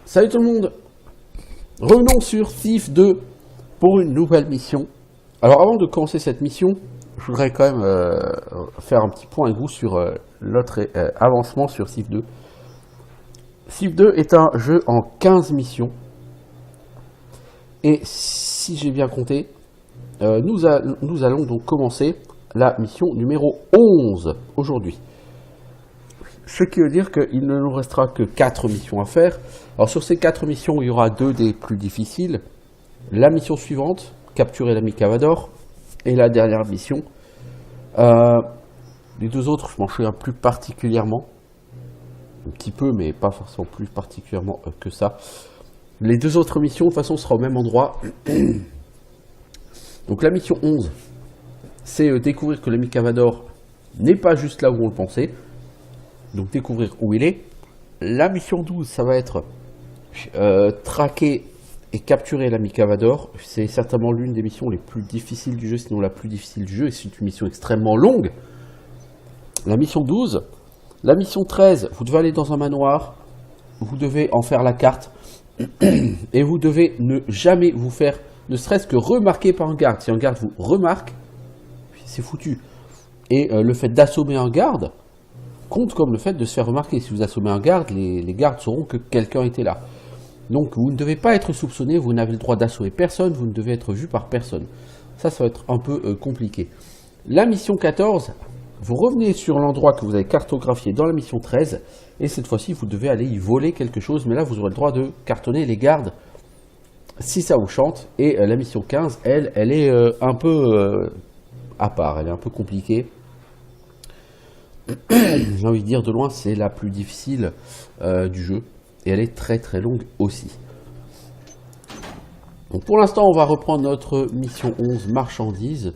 Salut tout le monde. Revenons sur Thief 2 pour une nouvelle mission. Alors avant de commencer cette mission, je voudrais quand même faire un petit point avec vous sur l'autre avancement sur Thief 2. Thief 2 est un jeu en 15 missions. Et si j'ai bien compté, nous allons donc commencer la mission numéro 11 aujourd'hui. Ce qui veut dire qu'il ne nous restera que 4 missions à faire. Alors sur ces 4 missions, il y aura 2 des plus difficiles. La mission suivante, capturer l'ami Cavador, et la dernière mission. Les deux autres, je m'en souviens plus particulièrement. Un petit peu, mais pas forcément plus particulièrement que ça. Les deux autres missions, de toute façon, seront au même endroit. Donc la mission 11, c'est découvrir que l'ami Cavador n'est pas juste là où on le pensait. Donc découvrir où il est. La mission 12, ça va être traquer et capturer l'ami Cavador. C'est certainement l'une des missions les plus difficiles du jeu, sinon la plus difficile du jeu, et c'est une mission extrêmement longue. La mission 12. La mission 13, vous devez aller dans un manoir, vous devez en faire la carte, et vous devez ne jamais vous faire, ne serait-ce que remarquer par un garde. Si un garde vous remarque, c'est foutu. Et le fait d'assommer un garde compte comme le fait de se faire remarquer. Si vous assommez un garde, les gardes sauront que quelqu'un était là. Donc vous ne devez pas être soupçonné, vous n'avez le droit d'assommer personne, vous ne devez être vu par personne. Ça va être un peu compliqué. La mission 14, vous revenez sur l'endroit que vous avez cartographié dans la mission 13, et cette fois-ci vous devez aller y voler quelque chose, mais là vous aurez le droit de cartonner les gardes, si ça vous chante. Et la mission 15, elle est un peu à part, elle est un peu compliquée. J'ai envie de dire, de loin, c'est la plus difficile du jeu. Et elle est très très longue aussi. Donc pour l'instant, on va reprendre notre mission 11, marchandises.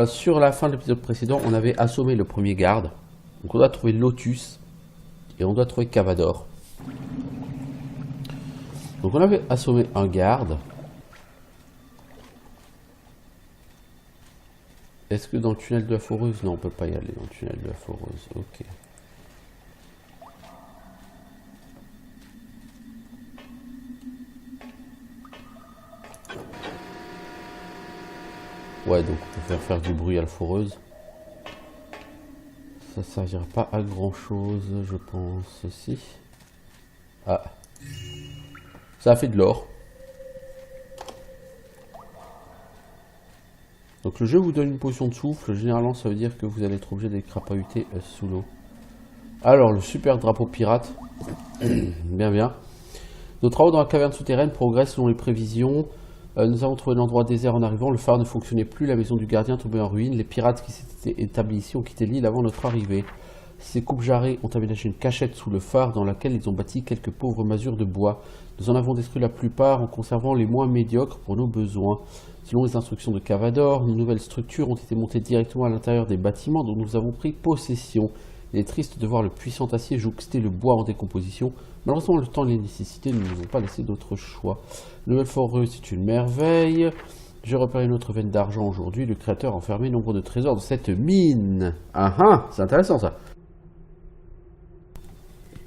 Sur la fin de l'épisode précédent, on avait assommé le premier garde. Donc on doit trouver Lotus. Et on doit trouver Cavador. Donc on avait assommé un garde. Est-ce que dans le tunnel de la foreuse? Non, on peut pas y aller dans le tunnel de la foreuse. Ok. Ouais, donc on peut faire du bruit à la foreuse. Ça servira pas à grand chose, je pense. Si. Ah. Ça a fait de l'or. Donc le jeu vous donne une potion de souffle, généralement ça veut dire que vous allez être obligé d'être crapahuté sous l'eau. Alors le super drapeau pirate, bien bien. Nos travaux dans la caverne souterraine progressent selon les prévisions. Nous avons trouvé un endroit désert en arrivant, le phare ne fonctionnait plus, la maison du gardien tombait en ruine. Les pirates qui s'étaient établis ici ont quitté l'île avant notre arrivée. Ces coupe-jarrets ont aménagé une cachette sous le phare dans laquelle ils ont bâti quelques pauvres masures de bois. Nous en avons détruit la plupart en conservant les moins médiocres pour nos besoins. Selon les instructions de Cavador, nos nouvelles structures ont été montées directement à l'intérieur des bâtiments dont nous avons pris possession. Il est triste de voir le puissant acier jouxter le bois en décomposition. Malheureusement, le temps et les nécessités ne nous ont pas laissé d'autre choix. La nouvelle foreuse est une merveille. J'ai repéré une autre veine d'argent aujourd'hui. Le créateur a enfermé nombre de trésors dans cette mine. Ah ah, c'est intéressant ça.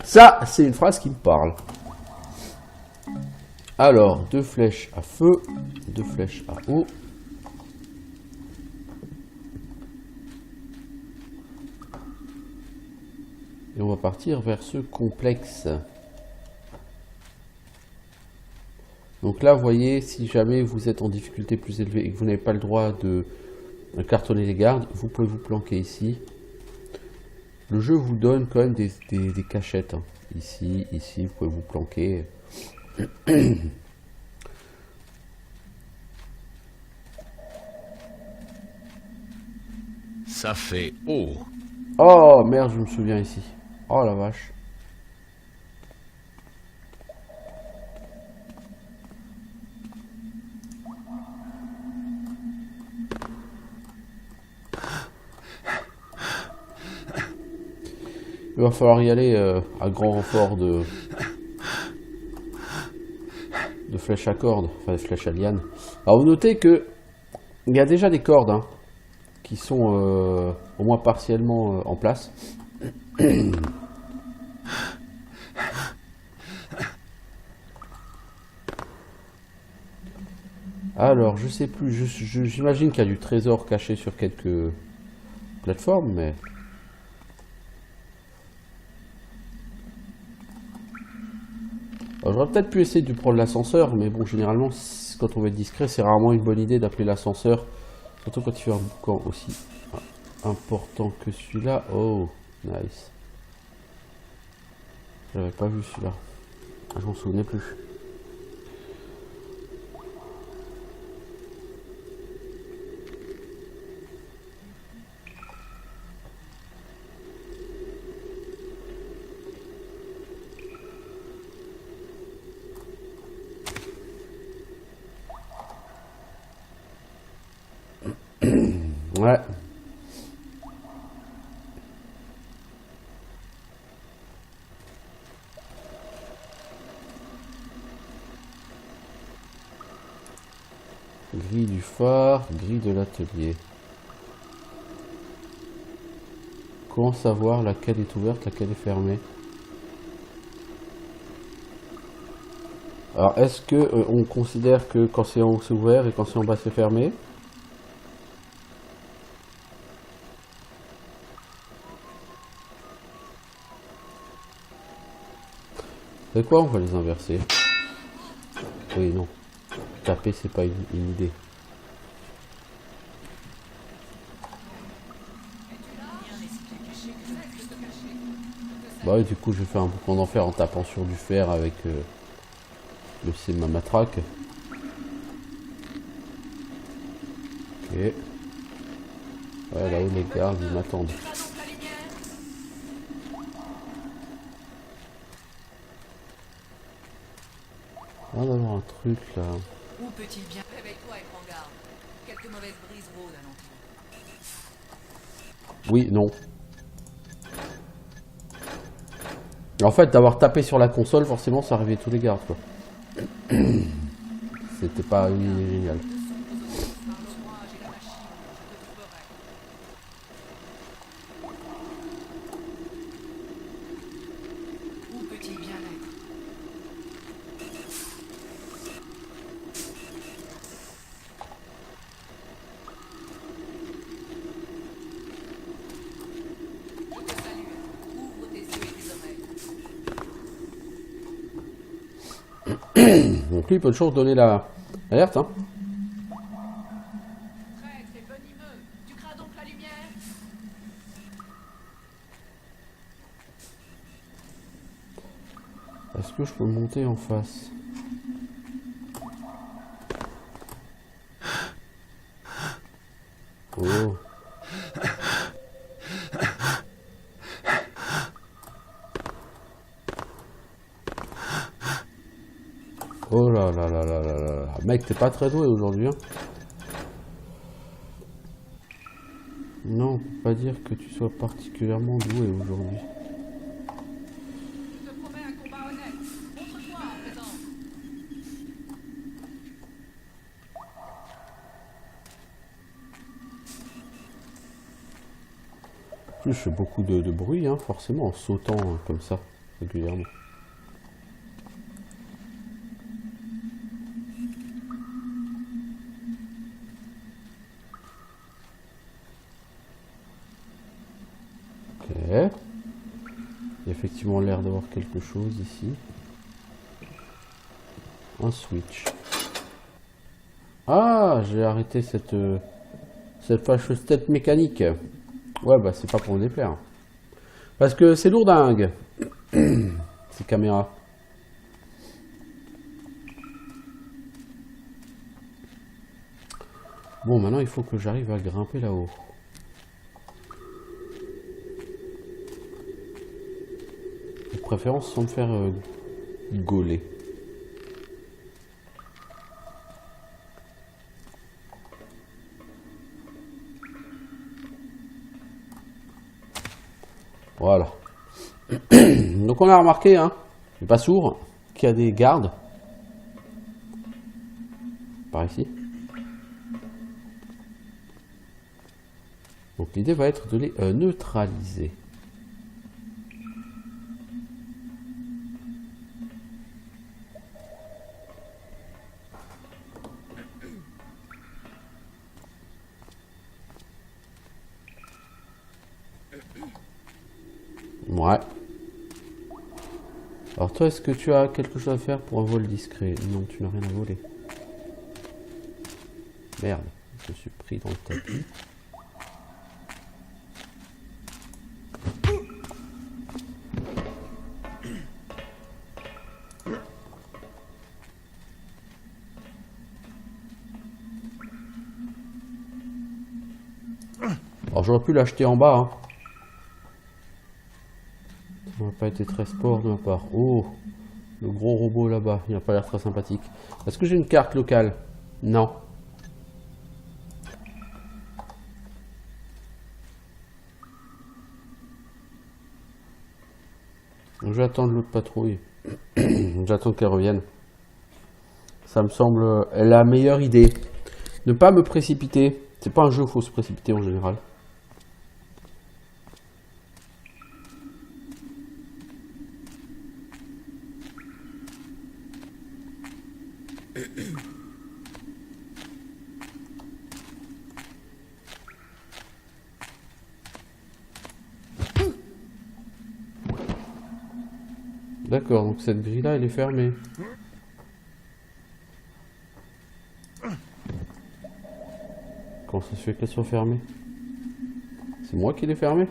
Ça, c'est une phrase qui me parle. Alors, 2 flèches à feu, 2 flèches à eau. Et on va partir vers ce complexe. Donc là, vous voyez, si jamais vous êtes en difficulté plus élevée et que vous n'avez pas le droit de cartonner les gardes, vous pouvez vous planquer ici. Le jeu vous donne quand même des cachettes. Hein. Ici, ici, vous pouvez vous planquer. Ça fait haut. Oh merde, je me souviens ici. Oh la vache. Il va falloir y aller à grand renfort de flèches à cordes, enfin des flèches à liane. Alors vous notez que il y a déjà des cordes hein, qui sont au moins partiellement en place. Alors, je sais plus, j'imagine qu'il y a du trésor caché sur quelques plateformes, mais... Alors, j'aurais peut-être pu essayer de prendre l'ascenseur, mais bon, généralement, quand on va être discret, c'est rarement une bonne idée d'appeler l'ascenseur. Surtout quand il fait un boucan aussi important que celui-là. Oh, nice. Je l'avais pas vu celui-là. Ah, je m'en souvenais plus. Ouais. Grille du phare, grille de l'atelier. Comment savoir laquelle est ouverte, laquelle est fermée? Alors, est-ce que on considère que quand c'est en haut c'est ouvert et quand c'est en bas c'est fermé? C'est quoi? On va les inverser. Oui, non. Taper, c'est pas une idée. Bah oui, du coup, je vais faire un boucan d'enfer en tapant sur du fer avec c'est ma matraque. Ok. Ouais, là-haut, les gardes, ils m'attendent. On va avoir un truc là. Où peut-il bien? Réveille-toi et prends garde. Quelques mauvaises brises rôdent alentour. Oui, non. En fait, d'avoir tapé sur la console, forcément, ça réveillait tous les gardes, quoi. C'était pas génial. Par l'orage et la machine, je te ferai. Où peut-il bien être? Je te salue. Ouvre tes yeux et tes oreilles. Donc lui, il peut toujours donner l'alerte, hein. Traître et venimeux, tu crains donc la lumière? Est-ce que je peux monter en face? Oh. Oh là là là là là là là. Mec, t'es pas très doué aujourd'hui, hein. Non, on peut pas dire que tu sois particulièrement doué aujourd'hui. Je te promets un combat honnête. Montre-toi à présent. En plus, je fais beaucoup de bruit, hein, forcément, en sautant comme ça, régulièrement. Ok. Il y a effectivement l'air d'avoir quelque chose ici. Un switch. Ah, j'ai arrêté cette fâcheuse tête mécanique. Ouais, bah c'est pas pour me déplaire. Parce que c'est lourdingue. Ces caméras. Bon, maintenant il faut que j'arrive à grimper là-haut. De préférence sans me faire gauler. Voilà. Donc on a remarqué, hein, je suis pas sourd, qu'il y a des gardes. Par ici. Donc l'idée va être de les neutraliser. Ouais. Alors toi, est-ce que tu as quelque chose à faire pour un vol discret? Non, tu n'as rien à voler. Merde, je suis pris dans le tapis. Alors j'aurais pu l'acheter en bas. Hein. Ça n'a pas été très sport de ma part. Oh, le gros robot là-bas, il n'a pas l'air très sympathique. Est-ce que j'ai une carte locale? Non. J'attends l'autre patrouille. J'attends qu'elle revienne. Ça me semble la meilleure idée. Ne pas me précipiter. C'est pas un jeu où il faut se précipiter en général. D'accord, donc cette grille-là, elle est fermée. Comment ça se fait qu'elle soit fermée? C'est moi qui l'ai fermée?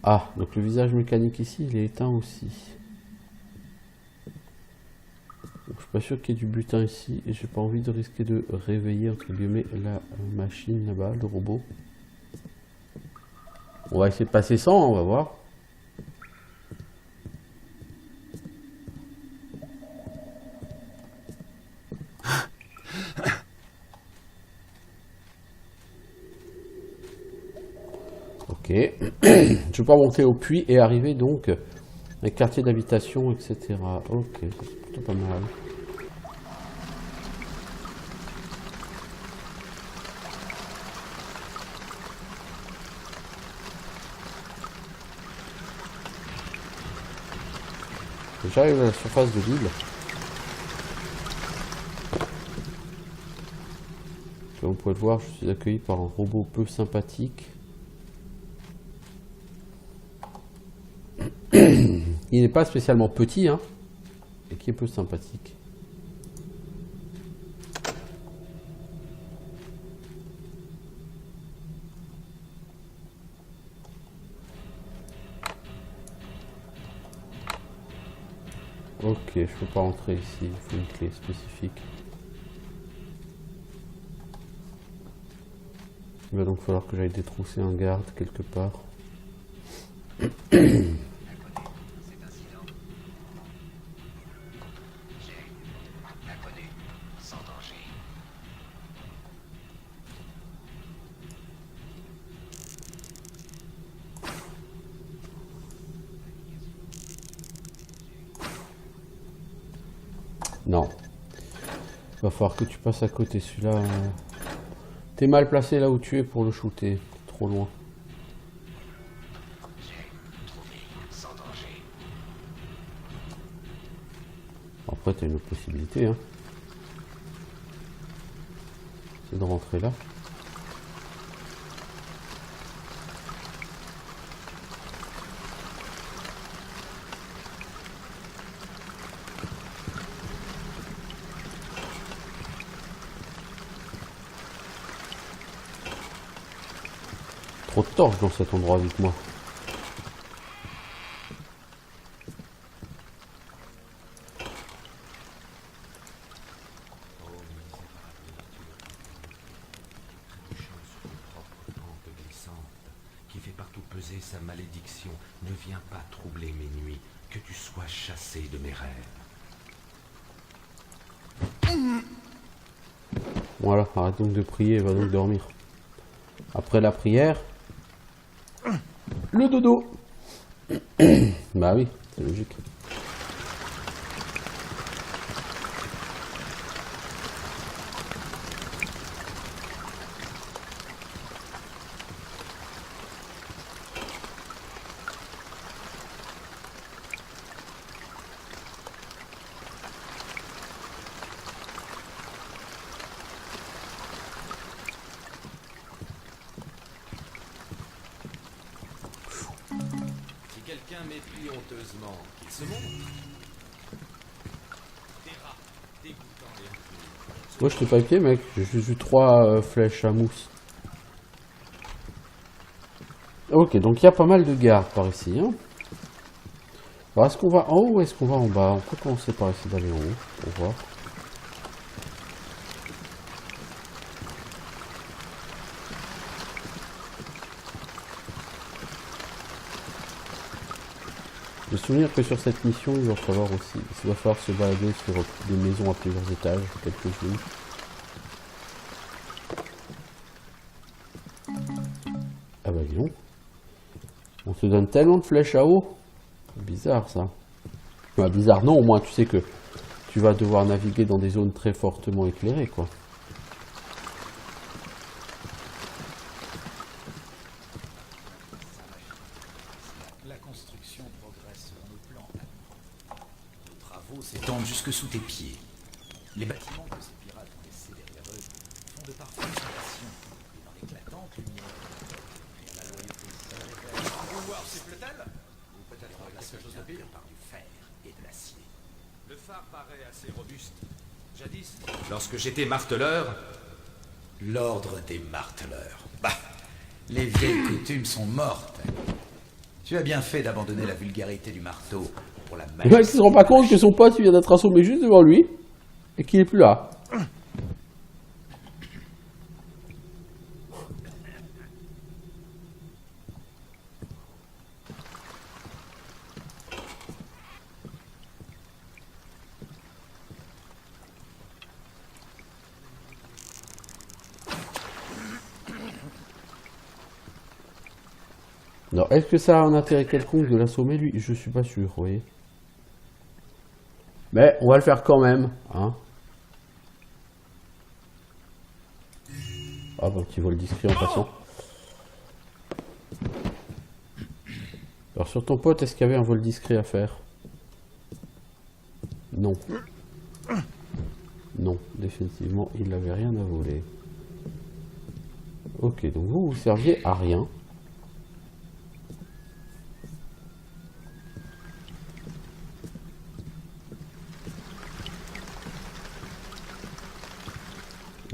Ah, donc le visage mécanique ici, il est éteint aussi. Donc, je suis pas sûr qu'il y ait du butin ici et j'ai pas envie de risquer de réveiller entre guillemets la machine là-bas, le robot. On va essayer de passer sans, on va voir. Ok. Je vais pas monter au puits et arriver donc un quartier d'habitation, etc. Ok, c'est plutôt pas mal. J'arrive à la surface de l'île. Comme vous pouvez le voir, je suis accueilli par un robot peu sympathique. Il n'est pas spécialement petit, hein, et qui est peu sympathique. Ok, je peux pas rentrer ici, il faut une clé spécifique. Il va donc falloir que j'aille détrousser un garde quelque part. Non. Il va falloir que tu passes à côté. Celui-là, t'es mal placé là où tu es pour le shooter. Trop loin. Après, t'as une autre possibilité. Hein. C'est de rentrer là. Trop de torches dans cet endroit avec moi. Qui fait partout peser sa malédiction, ne viens pas troubler mes nuits, que tu sois chassé de mes rêves. Voilà, arrête donc de prier et va donc dormir. Après la prière, le dodo. Bah oui, c'est logique. quelqu'un m'épie honteusement, qu'il se montre. Des rats, dégoûtants et impunis. Moi je t'ai pas épié mec, j'ai juste eu 3 flèches à mousse. Ok, donc il y a pas mal de gardes par ici. Hein. Alors est-ce qu'on va en haut ou est-ce qu'on va en bas? On peut commencer par essayer d'aller en haut, pour voir. Je me souviens que sur cette mission, il va falloir se balader sur des maisons à plusieurs étages, quelques-unes. Ah bah dis donc. On te donne tellement de flèches à eau. Bizarre ça. Bah, bizarre non, au moins tu sais que tu vas devoir naviguer dans des zones très fortement éclairées quoi. La construction progresse selon nos plans. Nos travaux s'étendent jusque sous tes pieds. Les bâtiments que ces pirates ont laissés derrière eux font de parfaite sensation et dans l'éclatante lumière. Et à la loyauté seule. Vouloir siffle-t-elle? Ou peut-être quelque chose de pire? Par du fer et de l'acier. Le phare paraît assez robuste. Jadis, lorsque j'étais marteleur, L'ordre des marteleurs. Bah, les vieilles coutumes sont mortes. Tu as bien fait d'abandonner la vulgarité du marteau pour la Le magie. mec il se rend pas compte que son pote vient d'être assommé juste devant lui et qu'il est plus là. Alors, est-ce que ça a un intérêt quelconque de l'assommer, lui? Je suis pas sûr, vous voyez. Mais on va le faire quand même, hein. Ah bon, petit vol discret en passant. Alors sur ton pote, est-ce qu'il y avait un vol discret à faire? Non. Non, définitivement, il n'avait rien à voler. Ok, donc vous serviez à rien.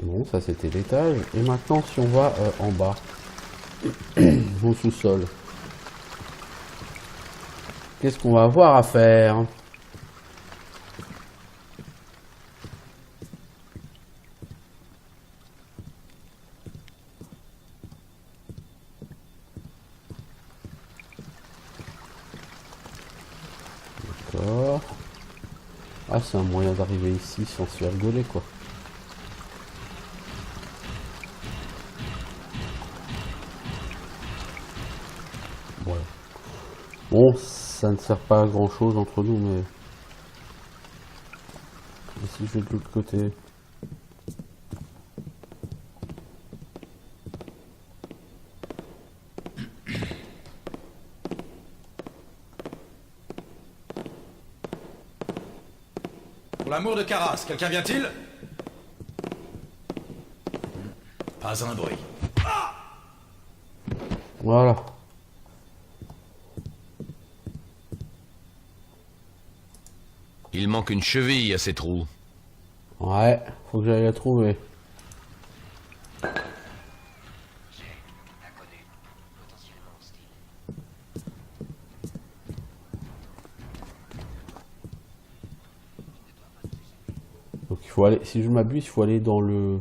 Bon, ça c'était l'étage. Et maintenant, si on va en bas, au sous-sol, qu'est-ce qu'on va avoir à faire? D'accord. Ah, c'est un moyen d'arriver ici sans se faire gauler, quoi. Voilà. Bon, ça ne sert pas à grand chose entre nous, mais... Et si je vais de l'autre côté? Pour l'amour de Caras, quelqu'un vient-il? Pas un bruit. Voilà. Il manque une cheville à ces trous. Ouais, faut que j'aille la trouver. Donc il faut aller, si je m'abuse, il faut aller dans le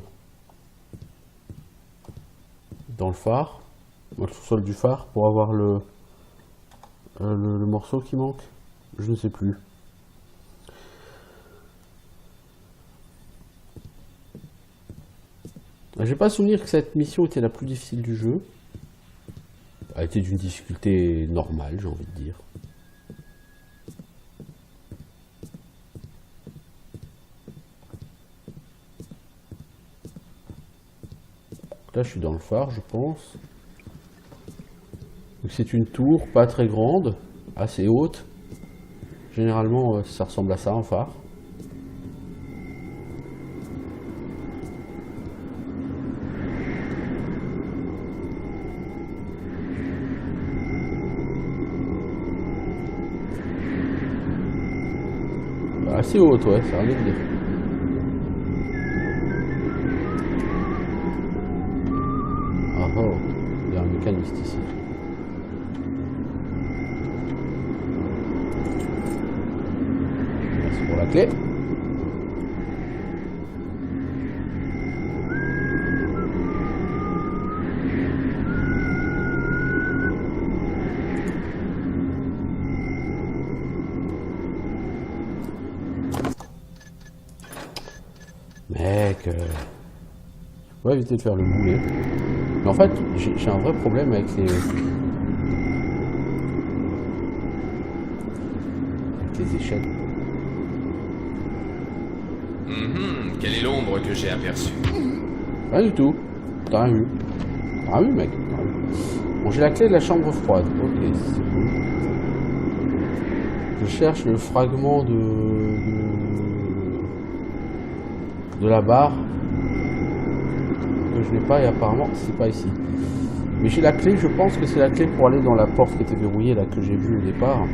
phare, dans le sous-sol du phare pour avoir le morceau qui manque. Je ne sais plus. J'ai pas souvenir que cette mission était la plus difficile du jeu. Elle était d'une difficulté normale, j'ai envie de dire. Là, je suis dans le phare, je pense. Donc c'est une tour, pas très grande, assez haute. Généralement, ça ressemble à ça, un phare. assez haute, ouais, ça rien de dire. Ah oh, il y a un mécaniste ici. Merci pour la clé. Mec, on va éviter de faire le boulet. Mais en fait, j'ai un vrai problème avec les échelles. Quelle est l'ombre que j'ai aperçue? Rien du tout. T'as rien vu. T'as rien vu, mec. T'as rien vu. Bon, j'ai la clé de la chambre froide. Ok, c'est cool. Je cherche le fragment de la barre que je n'ai pas et apparemment c'est pas ici. Mais j'ai la clé, je pense que c'est la clé pour aller dans la porte qui était verrouillée là que j'ai vue au départ.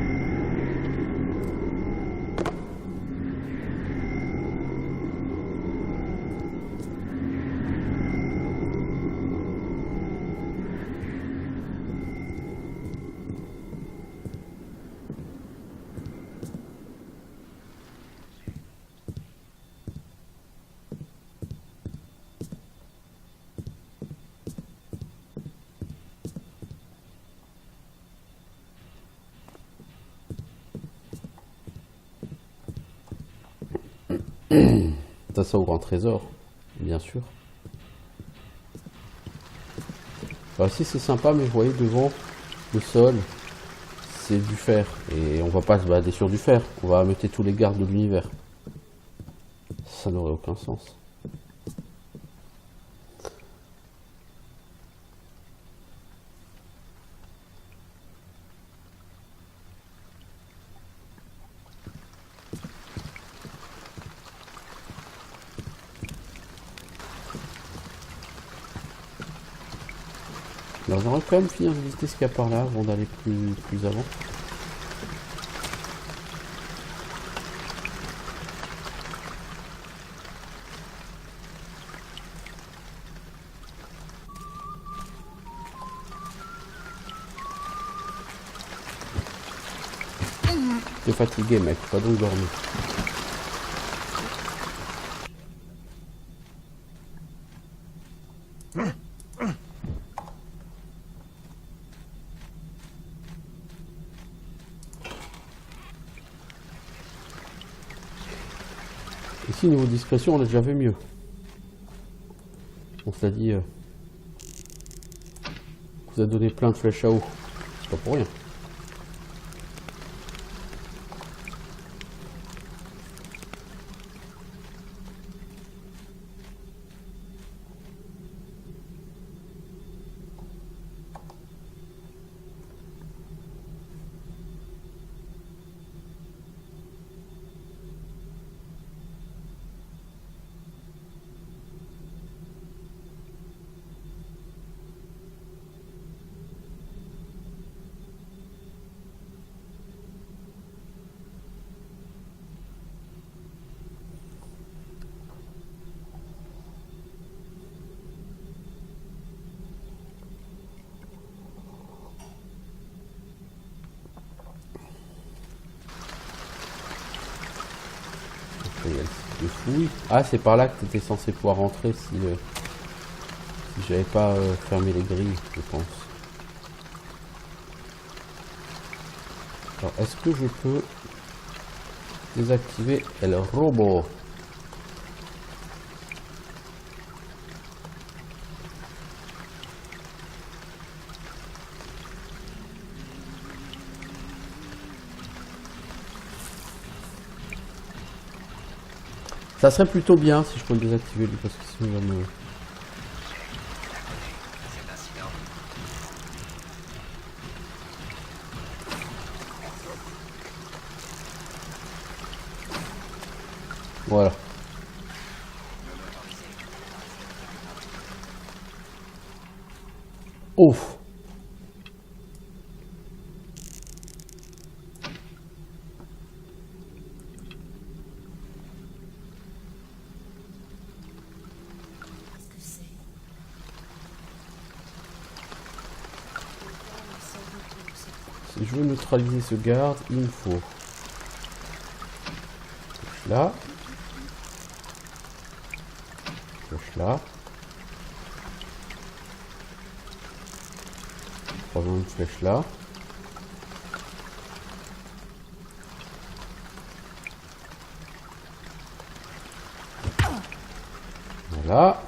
Ça ouvre un trésor, bien sûr. Enfin, si c'est sympa, mais vous voyez devant le sol, c'est du fer. Et on va pas se balader sur du fer, on va mettre tous les gardes de l'univers. Ça n'aurait aucun sens. Alors, j'aimerais quand même finir de visiter ce qu'il y a par là avant d'aller plus avant. T'es fatigué, mec, pas donc dormir. Ici, niveau discrétion, on a déjà fait mieux. On se l'a dit. Vous a donné plein de flèches à eau. C'est pas pour rien. Il y a le site de fouille. Ah, c'est par là que tu étais censé pouvoir rentrer si j'avais pas fermé les grilles, je pense. Alors, est-ce que je peux désactiver le robot? Ça serait plutôt bien si je peux le désactiver lui parce que sinon il va me... Voilà. Ouf. Si je veux neutraliser ce garde, il me faut là, là, probablement une flèche là. Voilà.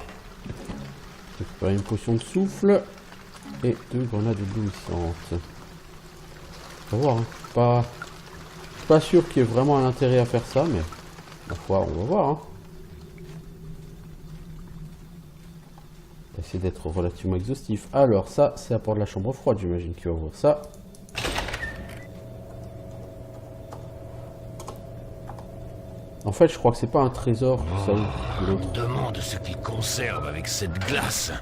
Récupérer une potion de souffle et 2 grenades éblouissantes. On va voir, hein. Je suis pas sûr qu'il y ait vraiment un intérêt à faire ça, mais ma foi, on va voir. Hein. On va essayer d'être relativement exhaustif. Alors ça, c'est à part de la chambre froide, j'imagine qu'il va ouvrir ça. En fait, je crois que c'est pas un trésor que ça ouvre. On me demande ce qu'il conserve avec cette glace.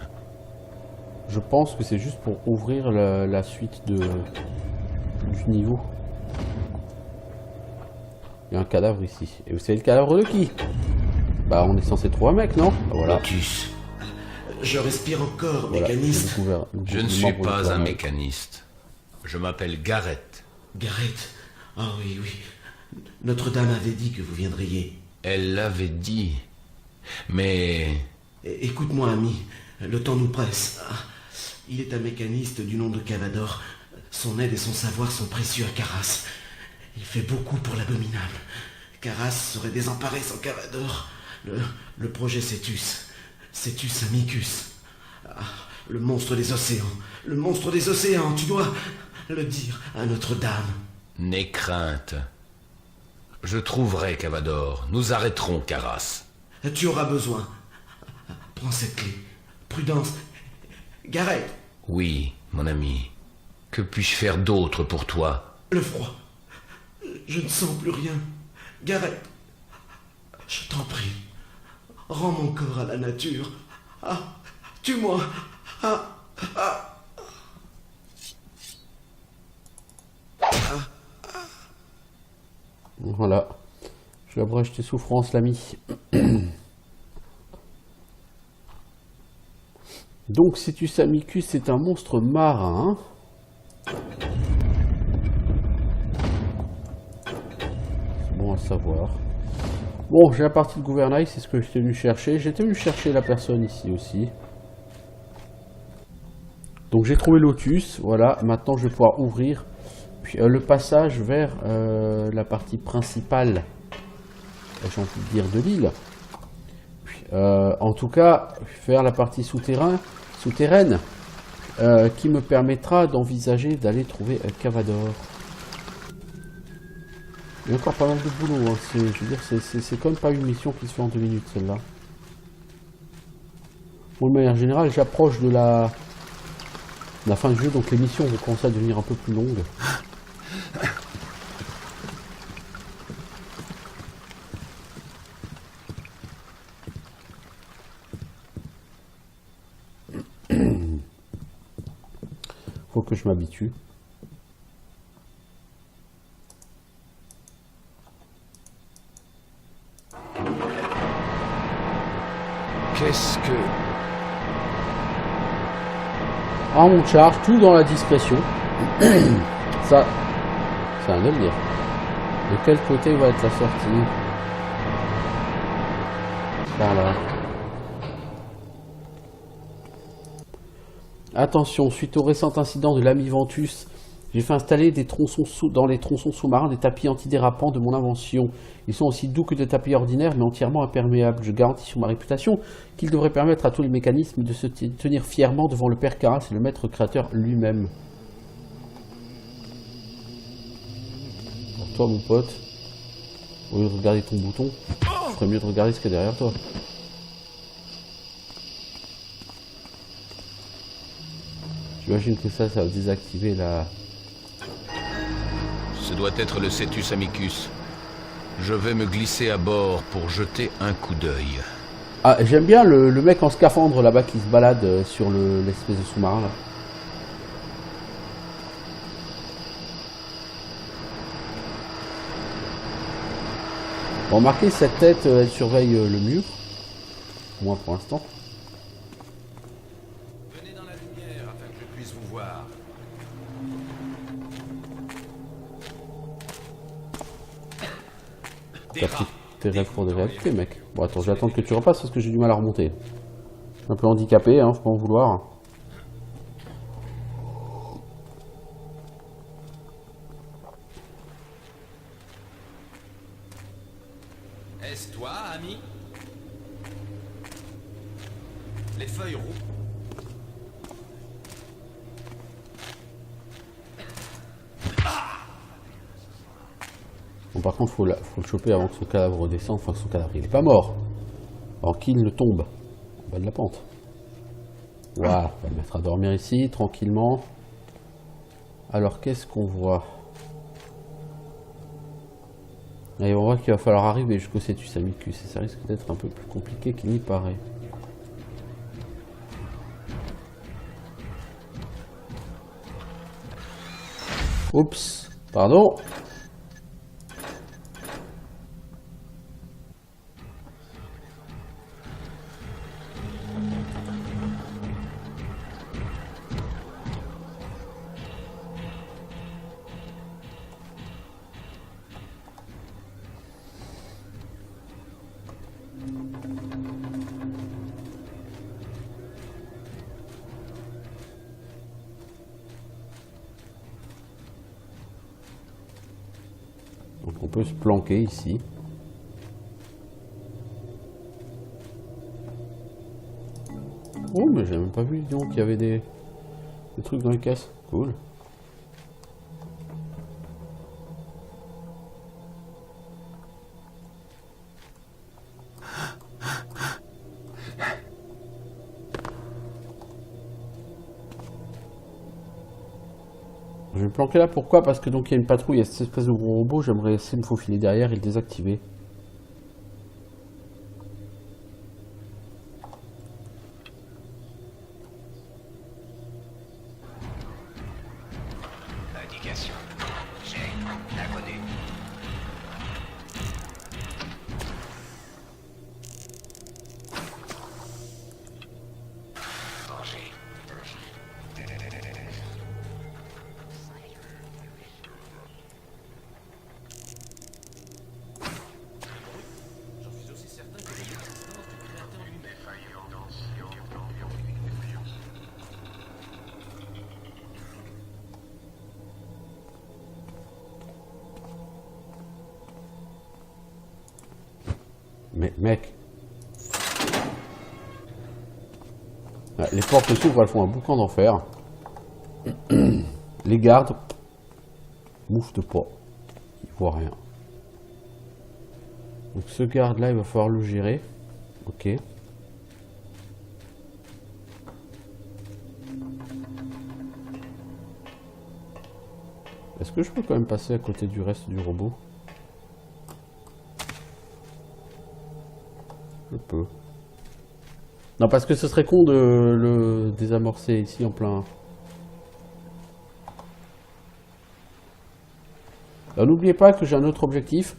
Je pense que c'est juste pour ouvrir la suite du niveau. Il y a un cadavre ici. Et vous savez le cadavre de qui? Bah on est censé trouver un mec, non? Ah, voilà. Lotus. Je respire encore, Voilà, mécaniste. j'ai découvert Je ne suis pas un mécaniste. Je m'appelle Gareth. Gareth. Ah oui, oui. Notre-Dame avait dit que vous viendriez. Elle l'avait dit. Mais... Écoute-moi, ami. Le temps nous presse. Ah, il est un mécaniste du nom de Cavador. Son aide et son savoir sont précieux à Caras. Il fait beaucoup pour l'abominable. Caras serait désemparé sans Cavador. Le projet Cetus. Cetus Amicus. Ah, le monstre des océans. Le monstre des océans, tu dois le dire à Notre-Dame. N'aie crainte. Je trouverai Cavador. Nous arrêterons Caras. Tu auras besoin. Prends cette clé. Prudence. Gareth. Oui, mon ami. Que puis-je faire d'autre pour toi? Le froid. Je ne sens plus rien. Gareth. Je t'en prie. Rends mon corps à la nature. Ah, tue-moi. Ah, ah. Voilà. Je abrège tes souffrances, l'ami. Donc, Cetus Amicus, c'est un monstre marin. C'est bon à savoir. Bon, j'ai la partie de gouvernail, c'est ce que j'étais venu chercher. J'étais venu chercher la personne ici aussi. Donc, j'ai trouvé Lotus. Voilà, maintenant je vais pouvoir ouvrir le passage vers la partie principale, j'ai envie de dire, de l'île. En tout cas, faire la partie souterraine qui me permettra d'envisager d'aller trouver Cavador. Il y a encore pas mal de boulot, hein. Je veux dire, c'est quand même pas une mission qui se fait en 2 minutes, celle-là. Bon, de manière générale, j'approche de la fin du jeu, donc les missions vont commencer à devenir un peu plus longues. Faut que je m'habitue. Qu'est-ce que... Ah, on charge tout dans la discrétion. Ça, c'est un délire. De quel côté va être la sortie? Par là. Attention, suite au récent incident de l'ami Ventus, j'ai fait installer dans les tronçons sous-marins des tapis antidérapants de mon invention. Ils sont aussi doux que des tapis ordinaires, mais entièrement imperméables. Je garantis sur ma réputation qu'ils devraient permettre à tous les mécanismes de se tenir fièrement devant le père Caras et le maître créateur lui-même. Pour toi, mon pote, au lieu de regarder ton bouton, il ferait mieux de regarder ce qu'il y a derrière toi. J'imagine que ça va désactiver la... Ce doit être le Cetus Amicus. Je vais me glisser à bord pour jeter un coup d'œil. Ah, j'aime bien le mec en scaphandre là-bas qui se balade sur l'espèce de sous-marin là. Bon, remarquez, cette tête, elle surveille le mur. Au moins pour l'instant. Venez dans la lumière afin que je puisse vous voir. T'as pris tes rêves pour des réalités, mec. Bon, attends, je vais attendre que tu repasses parce que j'ai du mal à remonter. Je suis un peu handicapé, hein, faut pas en vouloir. Est-ce toi, ami? Les feuilles rouges. Bon, par contre, faut le choper avant que son cadavre redescende. Enfin, que son cadavre, il est pas mort. Alors qu'il ne tombe en bas de la pente. Voilà, on va le mettre à dormir ici, tranquillement. Alors, qu'est-ce qu'on voit? Et on voit qu'il va falloir arriver jusqu'au Cetus Amicus. Et ça risque d'être un peu plus compliqué qu'il n'y paraît. Oups, pardon. Donc on peut se planquer ici. Oh, mais j'ai même pas vu, disons, qu'il y avait des trucs dans les caisses. Cool. Je vais me planquer là, pourquoi? Parce que donc il y a une patrouille, il y a cette espèce de gros robot, j'aimerais essayer de me faufiler derrière et le désactiver. Indication. J'ai inconnu. Danger. Mais mec. Ah, les portes s'ouvrent, elles font un boucan d'enfer. Les gardes mouftent pas. Ils voient rien. Donc ce garde là, il va falloir le gérer. Ok. Est-ce que je peux quand même passer à côté du reste du robot? Je peux. Non, parce que ce serait con de le désamorcer ici en plein. Alors n'oubliez pas que j'ai un autre objectif.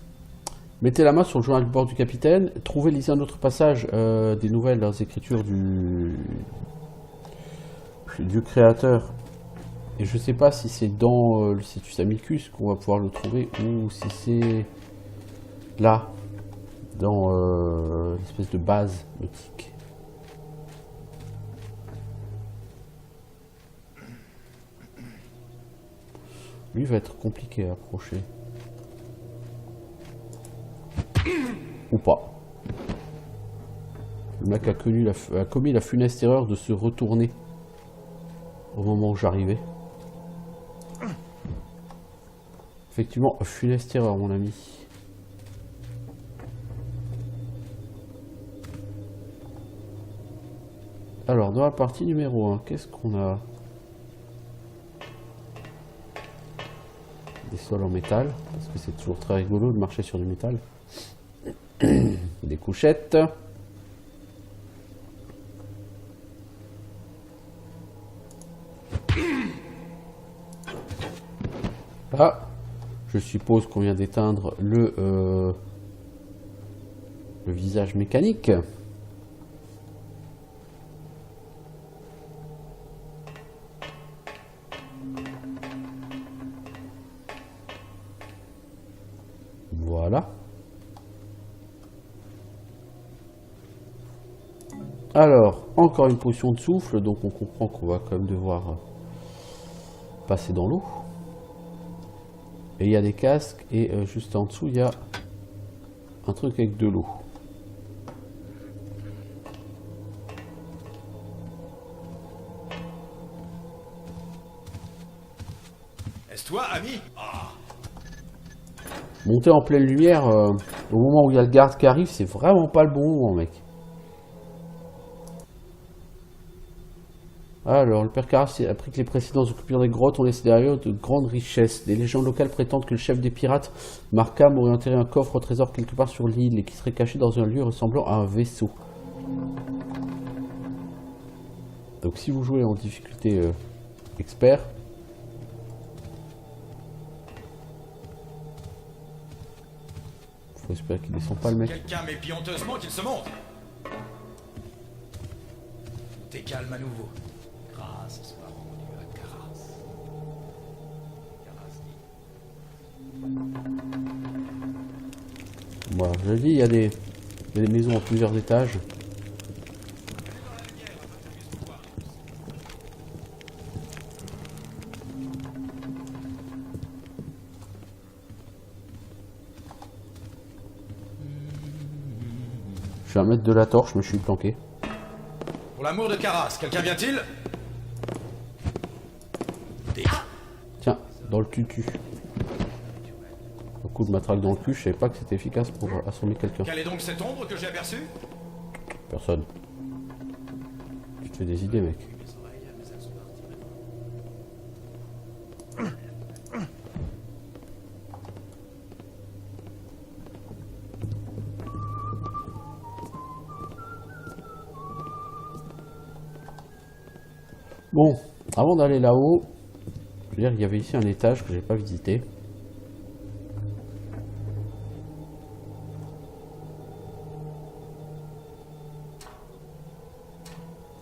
Mettez la main sur le journal de bord du capitaine. Trouvez, lisez un autre passage des nouvelles écritures du créateur. Et je sais pas si c'est dans le Cetus Amicus qu'on va pouvoir le trouver ou si c'est là, dans l'espèce de base nautique. Lui va être compliqué à approcher. Ou pas. Le mec a commis la funeste erreur de se retourner au moment où j'arrivais. Effectivement, funeste erreur, mon ami. Alors, dans la partie numéro 1, qu'est-ce qu'on a? Des sols en métal, parce que c'est toujours très rigolo de marcher sur du métal. Des couchettes. Ah, je suppose qu'on vient d'éteindre le visage mécanique. Voilà. Alors, encore une potion de souffle, donc on comprend qu'on va quand même devoir passer dans l'eau. Et il y a des casques, et juste en dessous, il y a un truc avec de l'eau. Est-ce toi, ami? Monter en pleine lumière, au moment où il y a le garde qui arrive, c'est vraiment pas le bon moment, mec. Alors, le père Carras a appris que les précédents occupants des grottes ont laissé derrière eux de grandes richesses. Des légendes locales prétendent que le chef des pirates, Markham, aurait enterré un coffre au trésor quelque part sur l'île et qui serait caché dans un lieu ressemblant à un vaisseau. Donc si vous jouez en difficulté expert, faut espérer qu'il descend pas le mec. Quelqu'un met pionteusement qu'il se monte. T'es calme à nouveau. Grâce soit rendue à Carras. Voilà, je le dis, il y a des maisons en plusieurs étages. Je vais mettre de la torche, mais je suis planqué. Pour l'amour de Carras, quelqu'un vient-il? Tiens, dans le tutu. Un coup de matraque dans le cul, je savais pas que c'était efficace pour assommer quelqu'un. Quelle est donc cette ombre que j'ai aperçue? Personne. Tu te fais des idées, mec. Bon, avant d'aller là-haut, je veux dire, il y avait ici un étage que j'ai pas visité.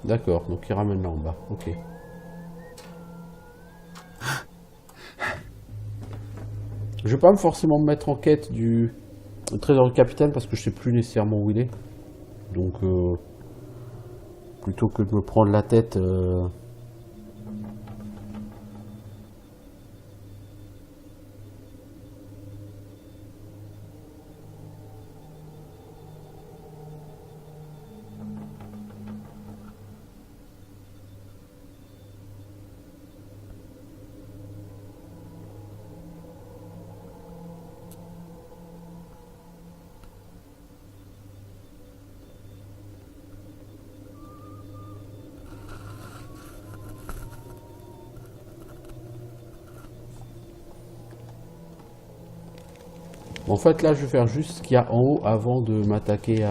D'accord, donc il ramène là en bas, ok. Je vais pas forcément me mettre en quête du trésor du capitaine parce que je sais plus nécessairement où il est. Donc, plutôt que de me prendre la tête... En fait, là, je vais faire juste ce qu'il y a en haut avant de m'attaquer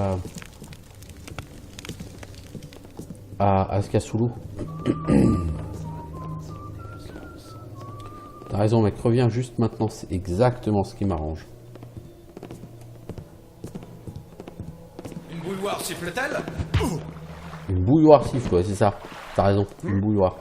à ce qu'il y a sous l'eau. T'as raison, mec, reviens juste maintenant, c'est exactement ce qui m'arrange. Une bouilloire siffle-t-elle? Une bouilloire siffle, ouais, c'est ça. T'as raison, une bouilloire.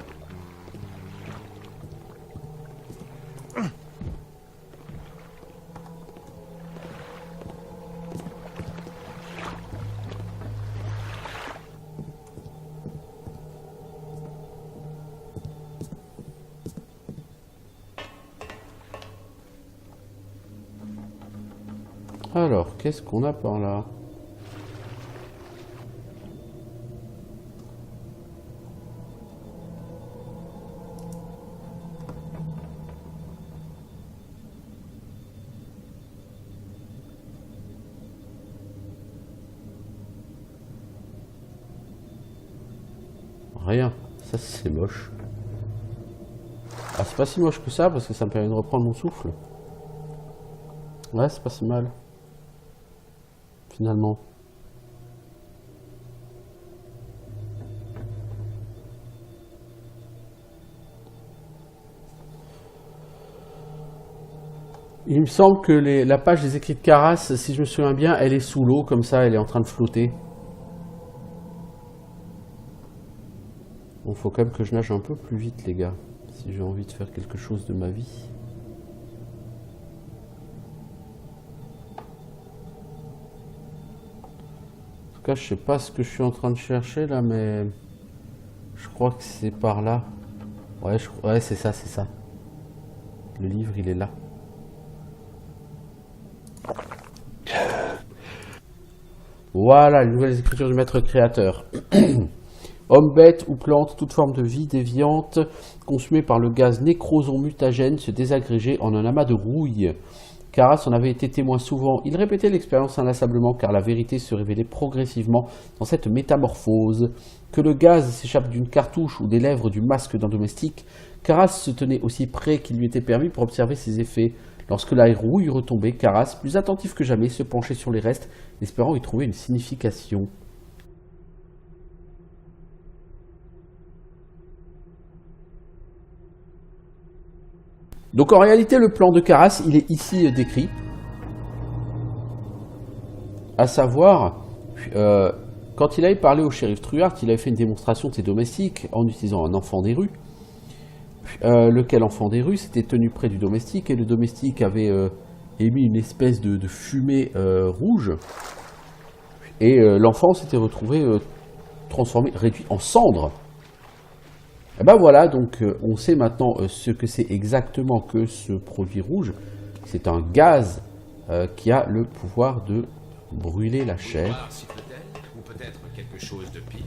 Alors, qu'est-ce qu'on a par là? Rien. Ça, c'est moche. Ah, c'est pas si moche que ça, parce que ça me permet de reprendre mon souffle. Ouais, c'est pas si mal. Finalement. Il me semble que la page des écrits de Carras, si je me souviens bien, elle est sous l'eau, comme ça, elle est en train de flotter. Bon, faut quand même que je nage un peu plus vite, les gars, si j'ai envie de faire quelque chose de ma vie. cas, je sais pas ce que je suis en train de chercher là, mais je crois que c'est par là. Ouais, ouais, c'est ça, c'est ça. Le livre, il est là. Voilà, les nouvelles écritures du maître créateur. Homme, bête ou plante, toute forme de vie déviante, consumée par le gaz nécroson mutagène, se désagrégeait en un amas de rouille. Karas en avait été témoin souvent. Il répétait l'expérience inlassablement car la vérité se révélait progressivement dans cette métamorphose. Que le gaz s'échappe d'une cartouche ou des lèvres du masque d'un domestique, Karas se tenait aussi près qu'il lui était permis pour observer ses effets. Lorsque la rouille retombait, Karas, plus attentif que jamais, se penchait sur les restes, espérant y trouver une signification. Donc en réalité, le plan de Karas, il est ici décrit. À savoir, quand il avait parlé au shérif Truart, il avait fait une démonstration de ses domestiques en utilisant un enfant des rues. Lequel enfant des rues s'était tenu près du domestique et le domestique avait émis une espèce de fumée rouge. Et l'enfant s'était retrouvé transformé, réduit en cendres. Et ben voilà, donc on sait maintenant ce que c'est exactement que ce produit rouge. C'est un gaz qui a le pouvoir de brûler la chair. Voir, siffle-t-elle, ou peut-être quelque chose de pire.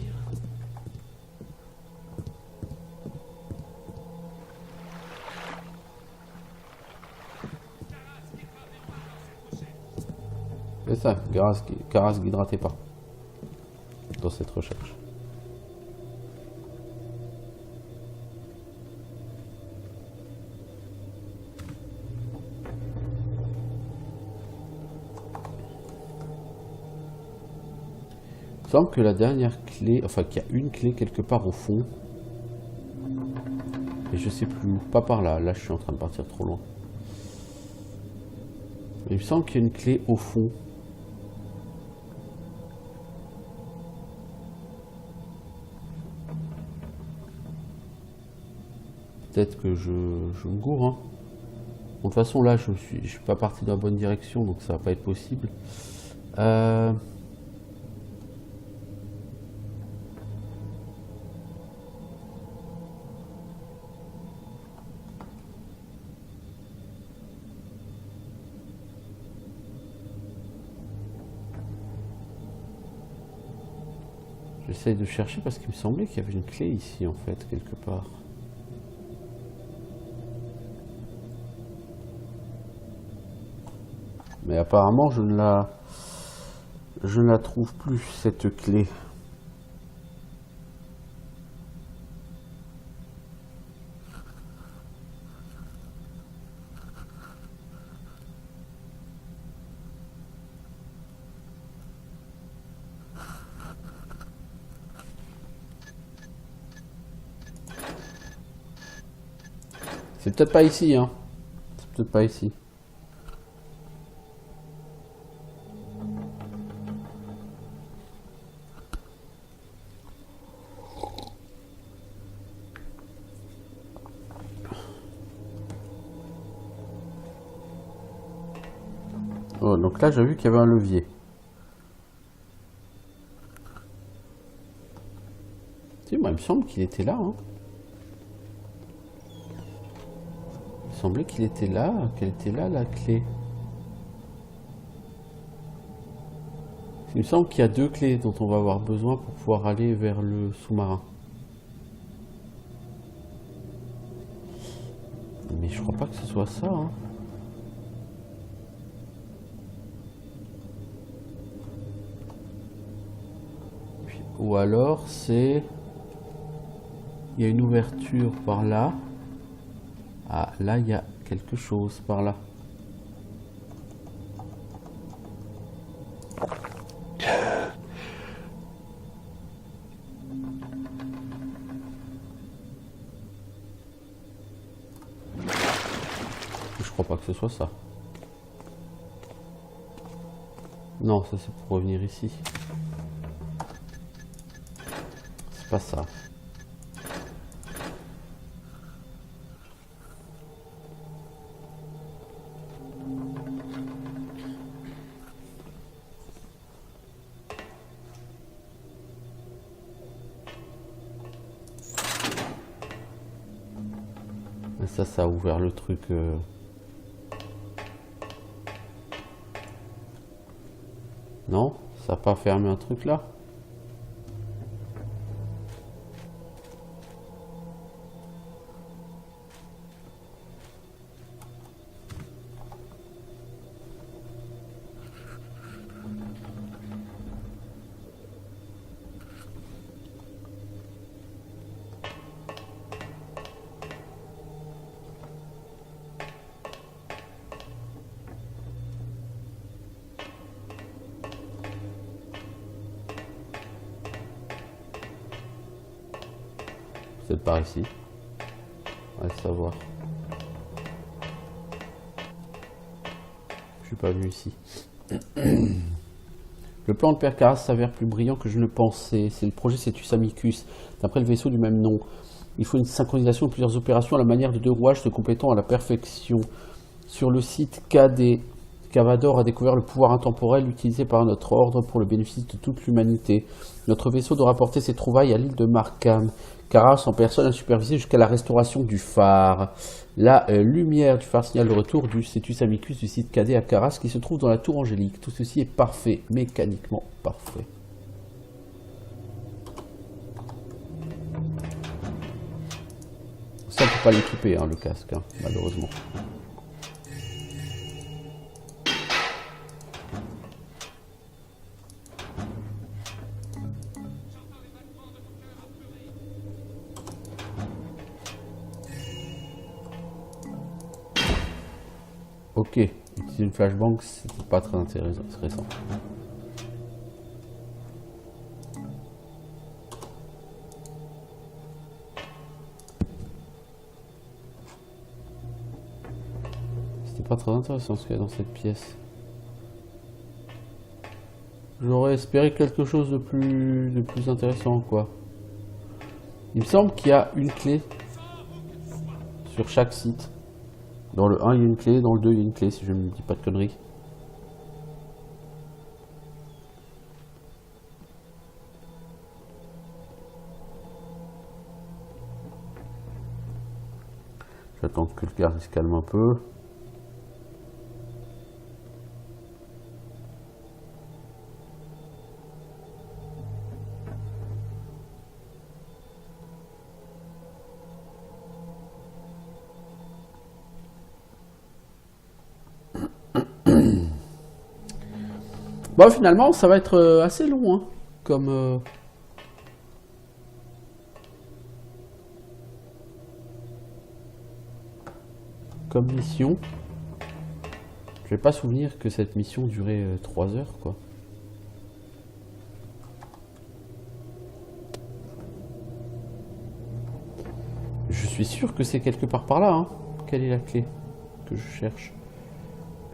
C'est ça, Karas guidera pas dans cette recherche. Il semble que la dernière clé, enfin qu'il y a une clé quelque part au fond. Et je sais plus où, pas par là, là je suis en train de partir trop loin. Mais il me semble qu'il y a une clé au fond. Peut-être que je me gourre. Hein. Bon, de toute façon, là, je suis pas parti dans la bonne direction, donc ça va pas être possible. J'essaye de chercher parce qu'il me semblait qu'il y avait une clé ici, en fait, quelque part. Mais apparemment, je ne la trouve plus, cette clé. C'est peut-être pas ici, hein. C'est peut-être pas ici. Oh, donc là, j'ai vu qu'il y avait un levier. Si, moi, il me semble qu'il était là, hein. Il me semblait qu'il était là, qu'elle était là, la clé. Il me semble qu'il y a deux clés dont on va avoir besoin pour pouvoir aller vers le sous-marin. Mais je crois pas que ce soit ça, hein. Ou alors c'est... Il y a une ouverture par là. Ah, là il y a quelque chose par là. Je crois pas que ce soit ça. Non, ça c'est pour revenir ici. C'est pas ça. Et ça a ouvert le truc. Non, ça n'a pas fermé un truc là? Peut-être par ici. On va savoir. Je suis pas venu ici. Le plan de Père Carras s'avère plus brillant que je ne le pensais. C'est le projet Cetus Amicus, d'après le vaisseau du même nom. Il faut une synchronisation de plusieurs opérations à la manière de deux rouages se complétant à la perfection. Sur le site KD, Cavador a découvert le pouvoir intemporel utilisé par notre ordre pour le bénéfice de toute l'humanité. Notre vaisseau doit rapporter ses trouvailles à l'île de Markham. Carras en personne a supervisé jusqu'à la restauration du phare. La lumière du phare signale le retour du Cetus Amicus du site KD à Carras qui se trouve dans la tour angélique. Tout ceci est parfait, mécaniquement parfait. Ça, on ne peut pas l'équiper, hein, le casque, hein, malheureusement. Ok, utiliser une flashbang, c'est pas très intéressant. C'était pas très intéressant ce qu'il y a dans cette pièce. J'aurais espéré quelque chose de plus intéressant, quoi. Il me semble qu'il y a une clé sur chaque site. Dans le 1, il y a une clé, dans le 2, il y a une clé, si je ne me dis pas de conneries. J'attends que le gars se calme un peu. Bon, finalement, ça va être assez long, hein, comme mission. Je vais pas souvenir que cette mission durait 3 heures, quoi. Je suis sûr que c'est quelque part par là, hein. Quelle est la clé que je cherche?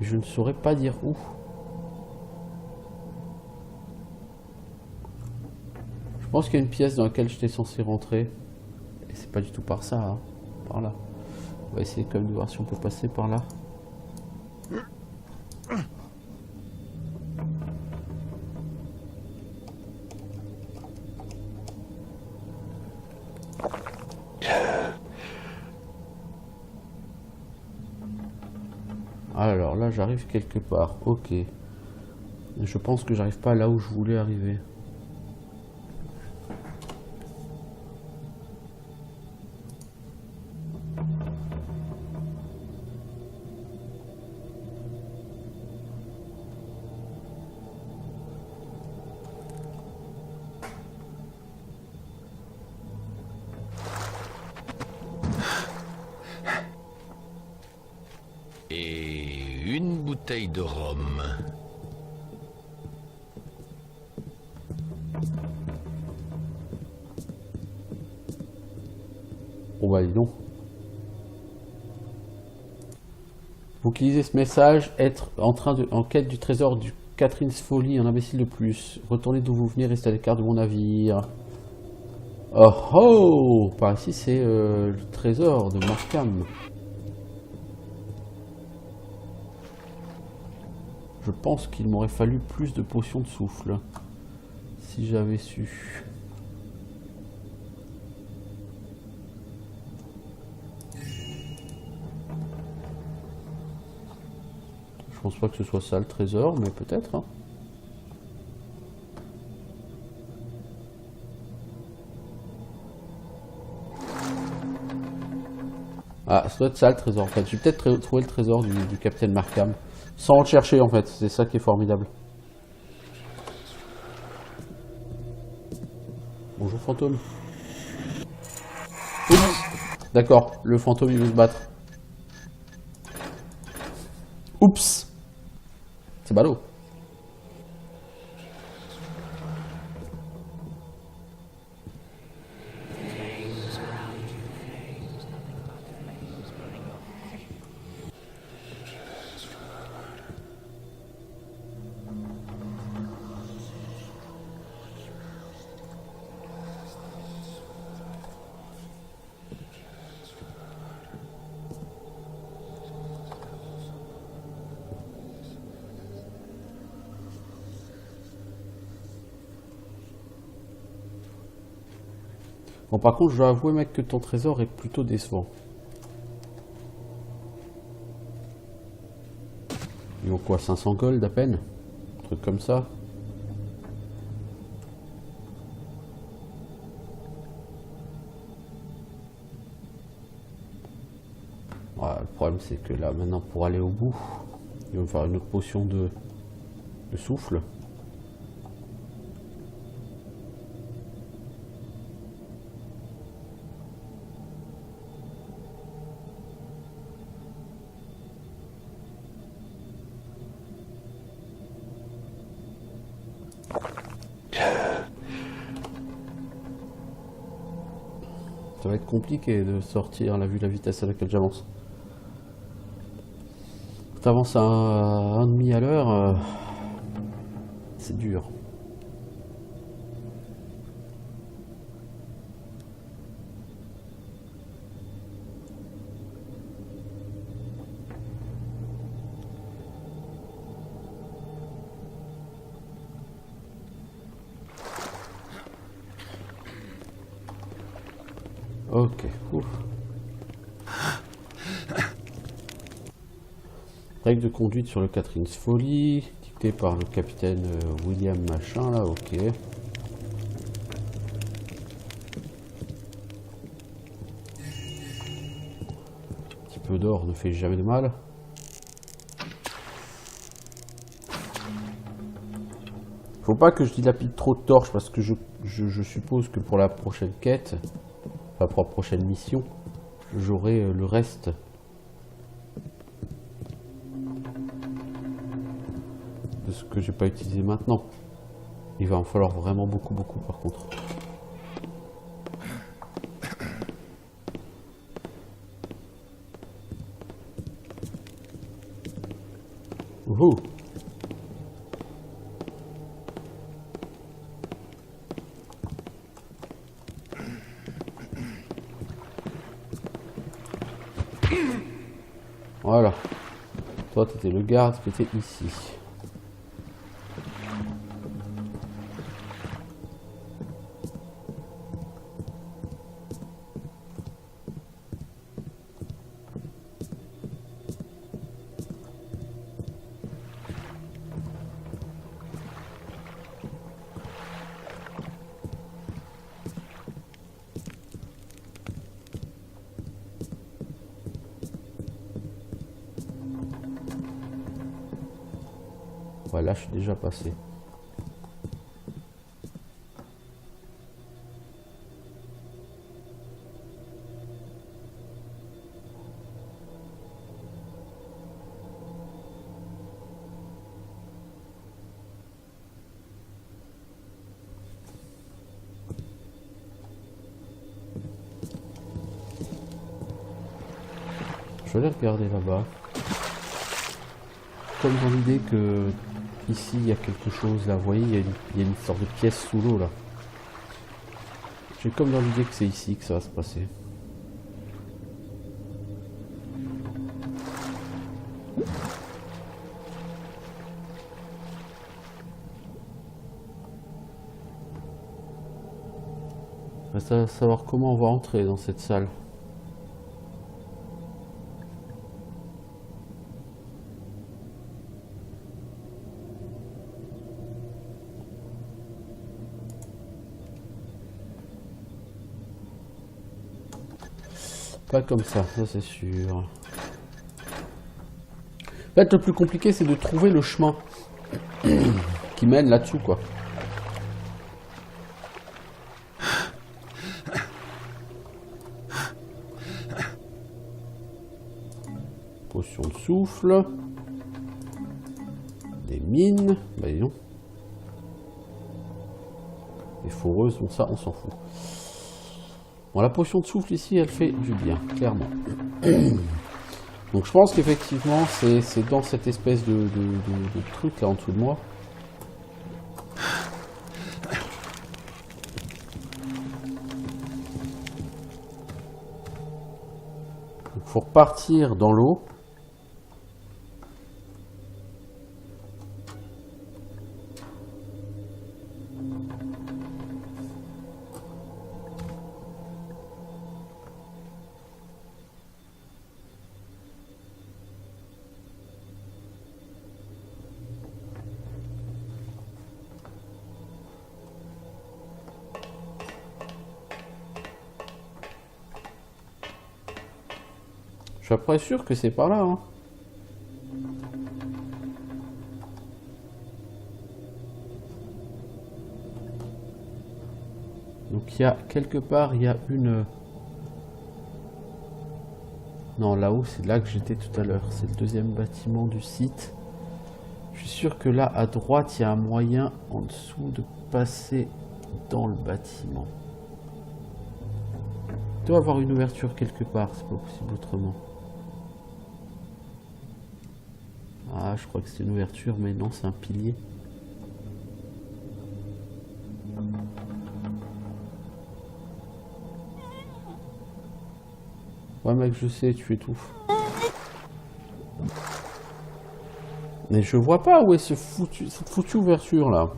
Je ne saurais pas dire où. Je pense qu'il y a une pièce dans laquelle j'étais censé rentrer. Et c'est pas du tout par ça, hein. Par là. On va essayer quand même de voir si on peut passer par là. Alors là, j'arrive quelque part. Ok. Je pense que j'arrive pas là où je voulais arriver. Et une bouteille de rhum. Bon bah dis donc. Vous qui lisez ce message, être en quête du trésor du Catherine's Folly, un imbécile de plus. Retournez d'où vous venez, restez à l'écart de mon navire. Oh oh! Par ici c'est le trésor de Markham. Je pense qu'il m'aurait fallu plus de potions de souffle. Si j'avais su. Je pense pas que ce soit ça le trésor, mais peut-être. Hein. Ah, ça doit être ça le trésor en fait. J'ai peut-être trouvé le trésor du Capitaine Markham. Sans le chercher en fait, c'est ça qui est formidable. Bonjour fantôme. Oups. D'accord, le fantôme il veut se battre. Oups. C'est ballot. Bon, par contre, je dois avouer, mec, que ton trésor est plutôt décevant. Il vaut quoi, 500 gold à peine? Un truc comme ça. Ouais, le problème, c'est que là, maintenant, pour aller au bout, il va me faire une autre potion de souffle. Ça va être compliqué de sortir, vu la vitesse à laquelle j'avance. Quand t'avances à 1,5 à l'heure, c'est dur. Ok, ouf. Règle de conduite sur le Catherine's Folly, dictée par le capitaine William machin là, ok. Un petit peu d'or ne fait jamais de mal. Faut pas que je dilapide trop de torches parce que je suppose que pour la prochaine quête, enfin pour la prochaine mission, j'aurai le reste. De ce que j'ai pas utilisé maintenant. Il va en falloir vraiment beaucoup par contre. Ouhou. Voilà. Toi, t'étais le garde qui était ici. Ouais, là, je suis déjà passé. Je vais aller regarder là-bas. Comme dans l'idée que ici il y a quelque chose là, vous voyez, il y a une sorte de pièce sous l'eau là. J'ai comme dans l'idée que c'est ici que ça va se passer. Reste à savoir comment on va entrer dans cette salle. Pas comme ça c'est sûr. En fait, le plus compliqué, c'est de trouver le chemin qui mène là-dessous, quoi. Potion de souffle. Des mines. Bah, dis donc. Les foreuses, bon, ça, on s'en fout. Bon, la potion de souffle ici, elle fait du bien, clairement. Donc je pense qu'effectivement, c'est dans cette espèce de truc là en dessous de moi. Il faut repartir dans l'eau. Je suis à peu près sûr que c'est par là. Hein. Donc il y a quelque part, il y a une... Non, là-haut, c'est là que j'étais tout à l'heure. C'est le deuxième bâtiment du site. Je suis sûr que là, à droite, il y a un moyen en dessous de passer dans le bâtiment. Il doit y avoir une ouverture quelque part, c'est pas possible autrement. Ah, je crois que c'est une ouverture, mais non, c'est un pilier. Ouais, mec, je sais, tu étouffes. Mais je vois pas où est cette foutue ouverture là.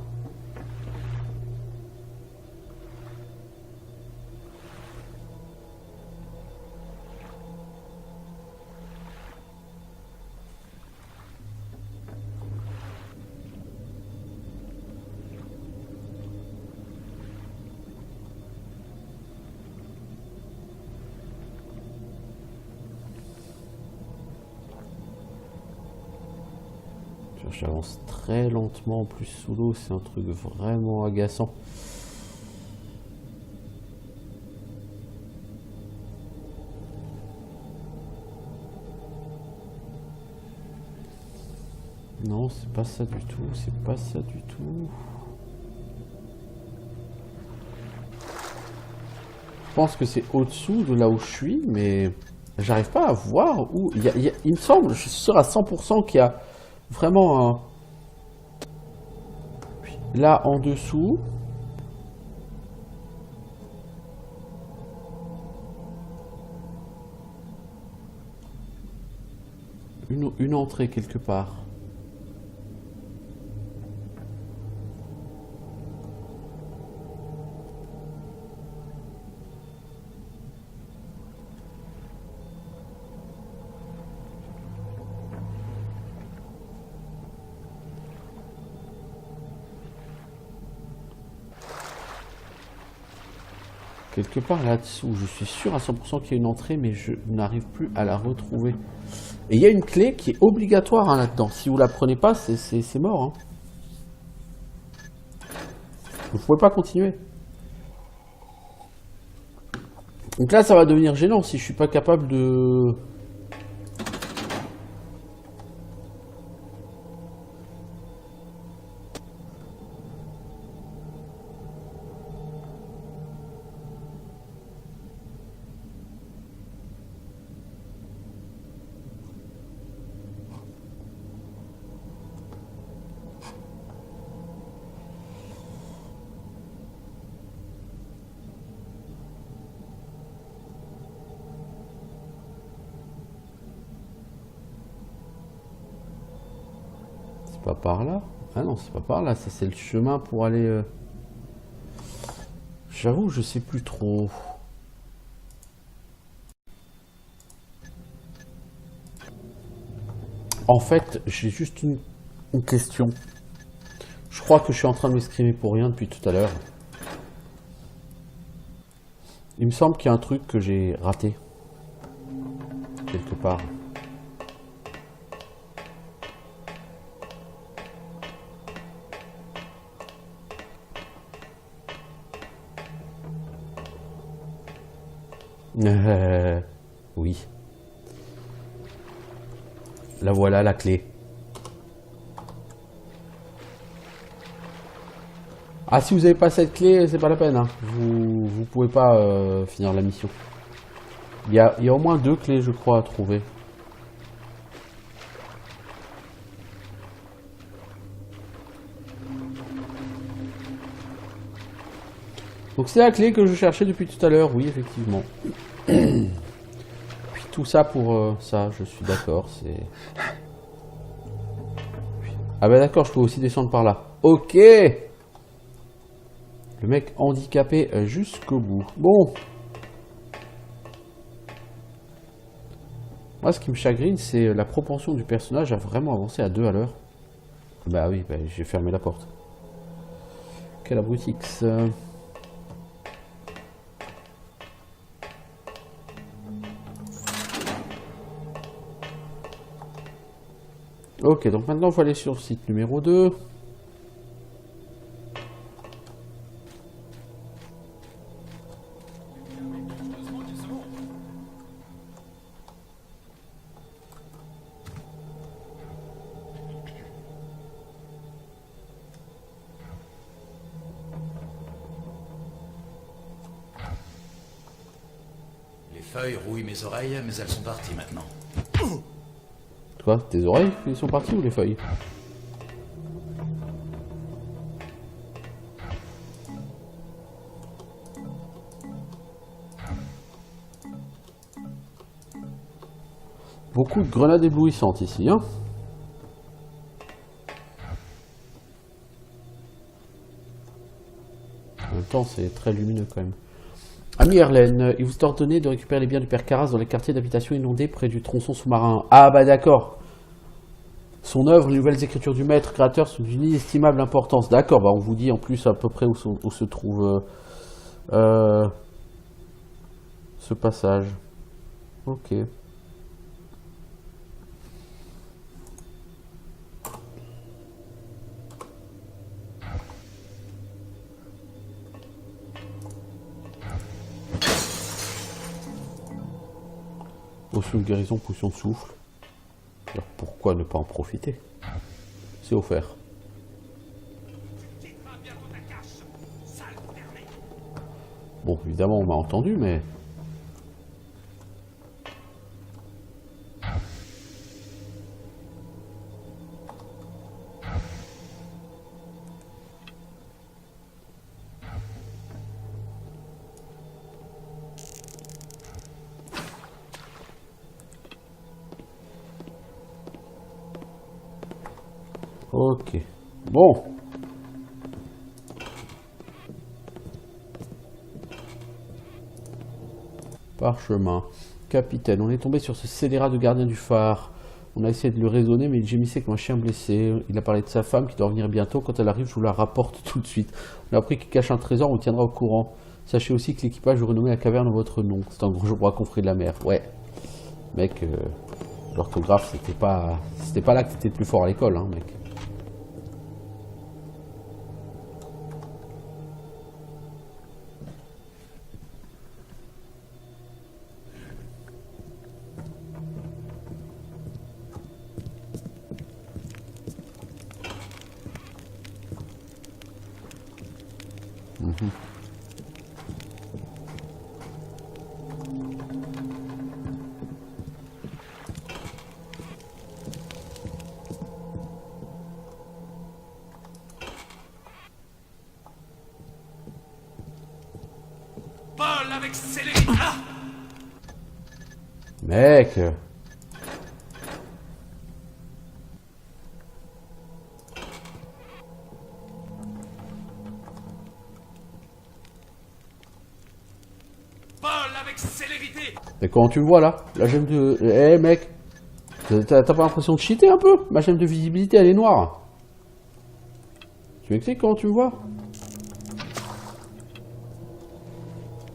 J'avance très lentement en plus sous l'eau, c'est un truc vraiment agaçant. Non, c'est pas ça du tout, c'est pas ça du tout. Je pense que c'est au-dessous de là où je suis, mais j'arrive pas à voir où... Il me semble, je suis sûr à 100% qu'il y a vraiment un... Là en dessous... Une entrée quelque part. Quelque part là-dessous, je suis sûr à 100% qu'il y a une entrée, mais je n'arrive plus à la retrouver. Et il y a une clé qui est obligatoire hein, là-dedans. Si vous la prenez pas, c'est mort. Hein. Vous ne pouvez pas continuer. Donc là, ça va devenir gênant si je suis pas capable de... Pas par là. Ah non, c'est pas par là. Ça, c'est le chemin pour aller... J'avoue, je sais plus trop. En fait, j'ai juste une question. Je crois que je suis en train de m'exprimer pour rien depuis tout à l'heure. Il me semble qu'il y a un truc que j'ai raté. quelque part. Oui. La voilà, la clé. Ah, si vous n'avez pas cette clé, c'est pas la peine. Hein. Vous pouvez pas finir la mission. Il y a au moins 2 clés, je crois, à trouver. Donc c'est la clé que je cherchais depuis tout à l'heure, oui, effectivement. Puis tout ça pour ça, je suis d'accord, c'est... Ah bah d'accord, je peux aussi descendre par là. Ok. Le mec handicapé jusqu'au bout. Bon. Moi, ce qui me chagrine, c'est la propension du personnage à vraiment avancer à 2 à l'heure. Bah oui, bah, j'ai fermé la porte. Quel abrutix. Ok, donc maintenant, il faut aller sur le site numéro 2. Les feuilles rouillent mes oreilles, mais elles sont parties maintenant. Quoi, tes oreilles, ils sont partis ou les feuilles? Beaucoup de grenades éblouissantes ici, hein. En même temps, c'est très lumineux quand même. Ami Erlen, il vous est ordonné de récupérer les biens du père Carras dans les quartiers d'habitation inondés près du tronçon sous-marin. Ah bah d'accord. Son œuvre, les nouvelles écritures du maître créateur sont d'une inestimable importance. D'accord, bah on vous dit en plus à peu près où se trouve ce passage. Ok. Potion de guérison, potion de souffle. Alors pourquoi ne pas en profiter? C'est offert. Bon, évidemment, on m'a entendu, mais... Ok. Bon. Parchemin. Capitaine, on est tombé sur ce scélérat de gardien du phare. On a essayé de le raisonner, mais il gémissait comme un chien blessé. Il a parlé de sa femme qui doit revenir bientôt. Quand elle arrive, je vous la rapporte tout de suite. On a appris qu'il cache un trésor, on le tiendra au courant. Sachez aussi que l'équipage est renommé la caverne en votre nom. C'est un gros confrère de la mer. Ouais. Mec, l'orthographe, c'était pas là que t'étais le plus fort à l'école, hein, mec. Paul avec célérité. Ah, Mec. Paul avec célérité. Mais comment tu me vois là? La gemme de... Eh mec, t'as pas l'impression de cheater un peu? Ma gemme de visibilité elle est noire. Tu m'expliques comment tu me vois?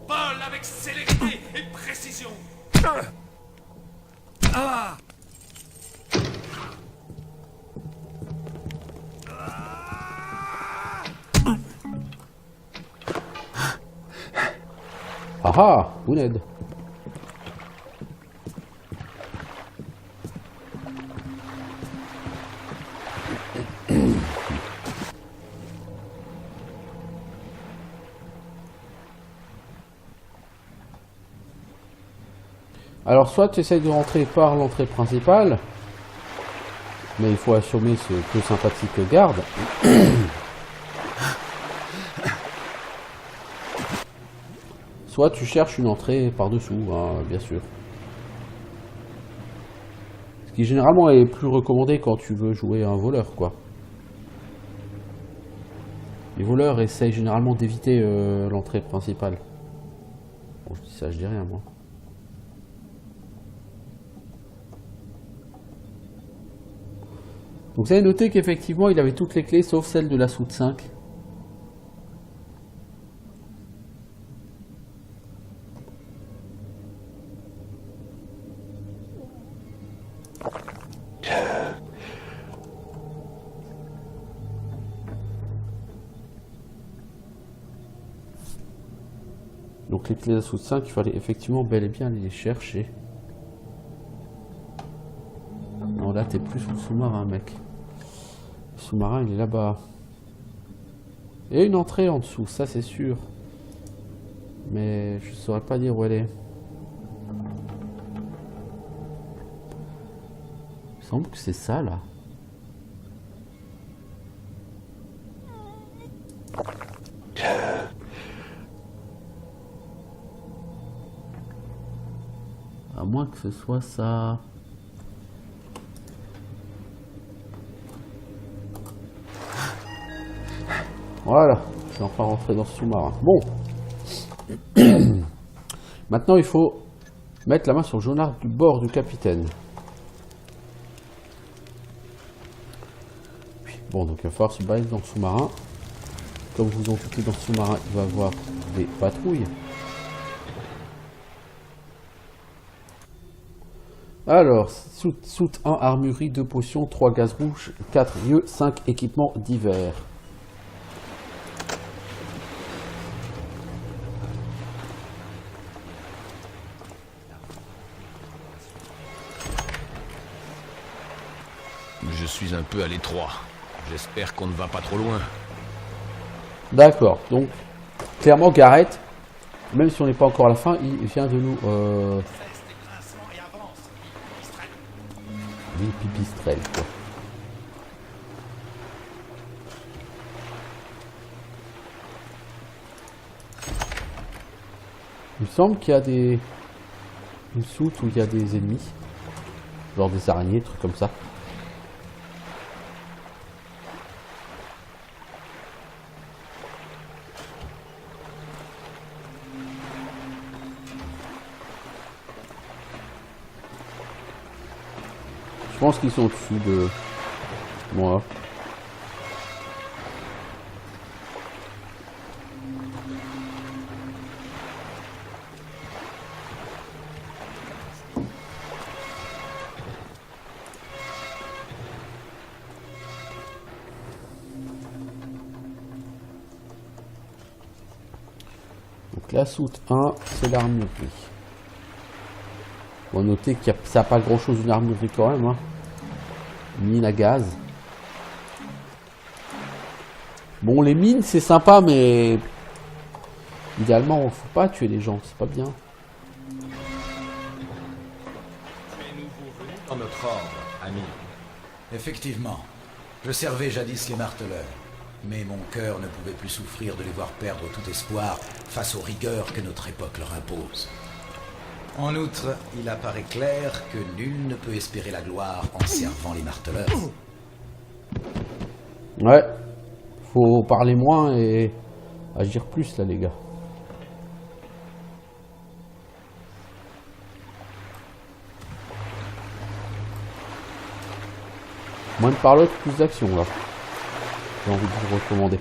Paul avec célérité et précision. Ah ah, Ouned. Alors soit tu essayes de rentrer par l'entrée principale, mais il faut assommer ce peu sympathique garde. Soit tu cherches une entrée par-dessous, hein, bien sûr. Ce qui généralement est plus recommandé quand tu veux jouer un voleur, quoi. Les voleurs essayent généralement d'éviter l'entrée principale. Bon, je dis ça, je dis rien, moi. Donc vous avez noté qu'effectivement, il avait toutes les clés, sauf celle de la soute 5. Donc les clés de la soute 5, il fallait effectivement bel et bien aller les chercher. Non, là t'es plus sous le sous-marin, mec. Le sous-marin, il est là-bas. Et une entrée en dessous, ça c'est sûr. Mais je saurais pas dire où elle est. Il me semble que c'est ça, là. À moins que ce soit ça. Voilà, je suis enfin rentré dans ce sous-marin. Bon. Maintenant, il faut mettre la main sur le jaunard du bord du capitaine. Bon, donc il va falloir se balader dans le sous-marin. Comme vous en doutez, dans ce sous-marin, il va y avoir des patrouilles. Alors, soute 1, armurerie, 2 potions, 3 gaz rouges, 4 lieux, 5 équipements divers. Je suis un peu à l'étroit. J'espère qu'on ne va pas trop loin. D'accord, donc clairement Gareth, même si on n'est pas encore à la fin, il vient de nous... Oui, pipistrelle, quoi. Il me semble qu'il y a des... une soute où il y a des ennemis. Genre des araignées, trucs comme ça. Je pense qu'ils sont au-dessus de moi. Donc la soute 1, c'est l'armurerie. On va noter que ça n'a pas grand chose une armurerie quand même, hein. Mine à gaz. Bon, les mines c'est sympa, mais idéalement faut pas tuer les gens, c'est pas bien. Dans notre ordre, ami. Effectivement, je servais jadis les marteleurs, mais mon cœur ne pouvait plus souffrir de les voir perdre tout espoir face aux rigueurs que notre époque leur impose. En outre, il apparaît clair que nul ne peut espérer la gloire en servant les marteleurs. Ouais, faut parler moins et agir plus là les gars. Moins de parole, plus d'action là. J'ai envie de vous recommander.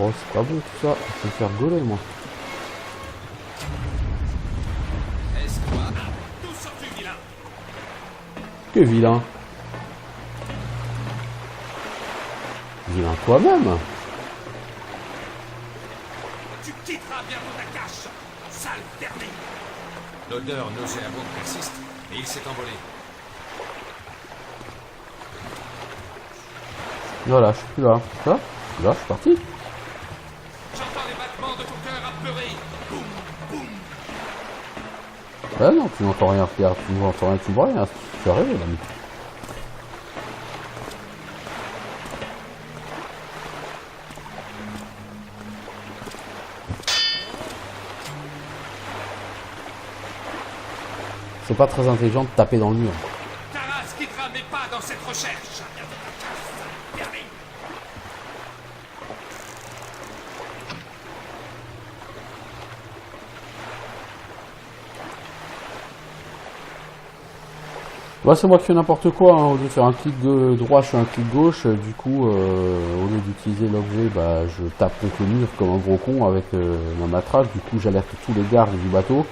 Oh, c'est pas bon tout ça. Je vais me faire gauler, moi. Que vilain. Vilain toi-même. Tu quitteras bientôt ta cache, sale dernier. L'odeur nauséabonde persiste, et il s'est envolé. Voilà, je suis plus là. Là, je suis parti. J'entends les battements de ton cœur apeuré. Boum, boum. Ah non, tu n'entends rien, regarde, tu n'entends rien, tu vois rien. Tu as rêvé, l'ami. C'est pas très intelligent de taper dans le mur. Ta race quittera mes pas dans cette recherche. Bientôt ta cache, sale dernier. Bah, c'est moi qui fais n'importe quoi, hein. Au lieu de faire un clic droit, je fais un clic gauche. Du coup, au lieu d'utiliser l'objet, bah, je tape contre le mur comme un gros con avec ma matraque. Du coup, j'alerte tous les gardes du bateau.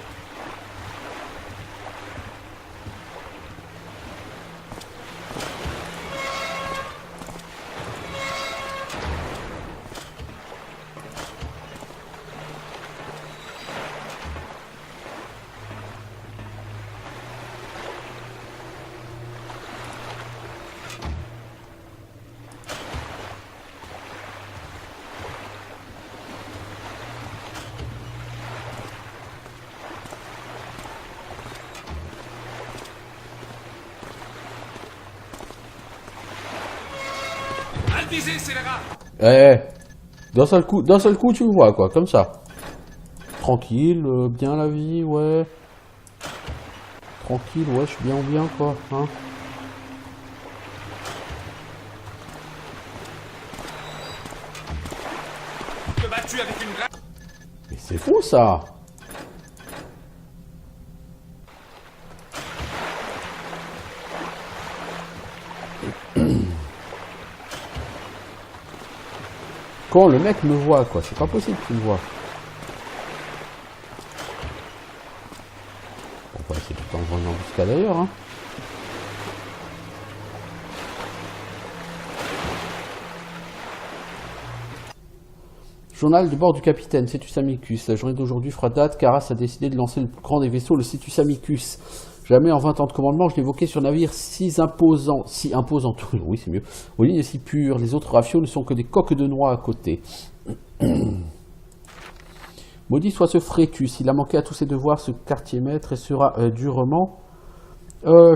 Mal visé, scélérat. D'un seul coup, tu le vois, quoi, comme ça. Tranquille, bien la vie, ouais. Tranquille, ouais, je suis bien, quoi, hein. Te battu avec une grappe. Mais c'est fou, ça. Quand le mec me voit, quoi, c'est pas possible qu'il me voit. On va essayer tout le temps de voir une embuscade d'ailleurs, hein. Journal de bord du capitaine Cetus Amicus. La journée d'aujourd'hui fera date. Karas a décidé de lancer le plus grand des vaisseaux, le Cetus Amicus. Jamais en 20 ans de commandement, je n'évoquais sur navire si imposant, oui c'est mieux, aux lignes si pures, les autres rafiaux ne sont que des coques de noix à côté. Maudit soit ce Frétus, il a manqué à tous ses devoirs, ce quartier-maître, et sera durement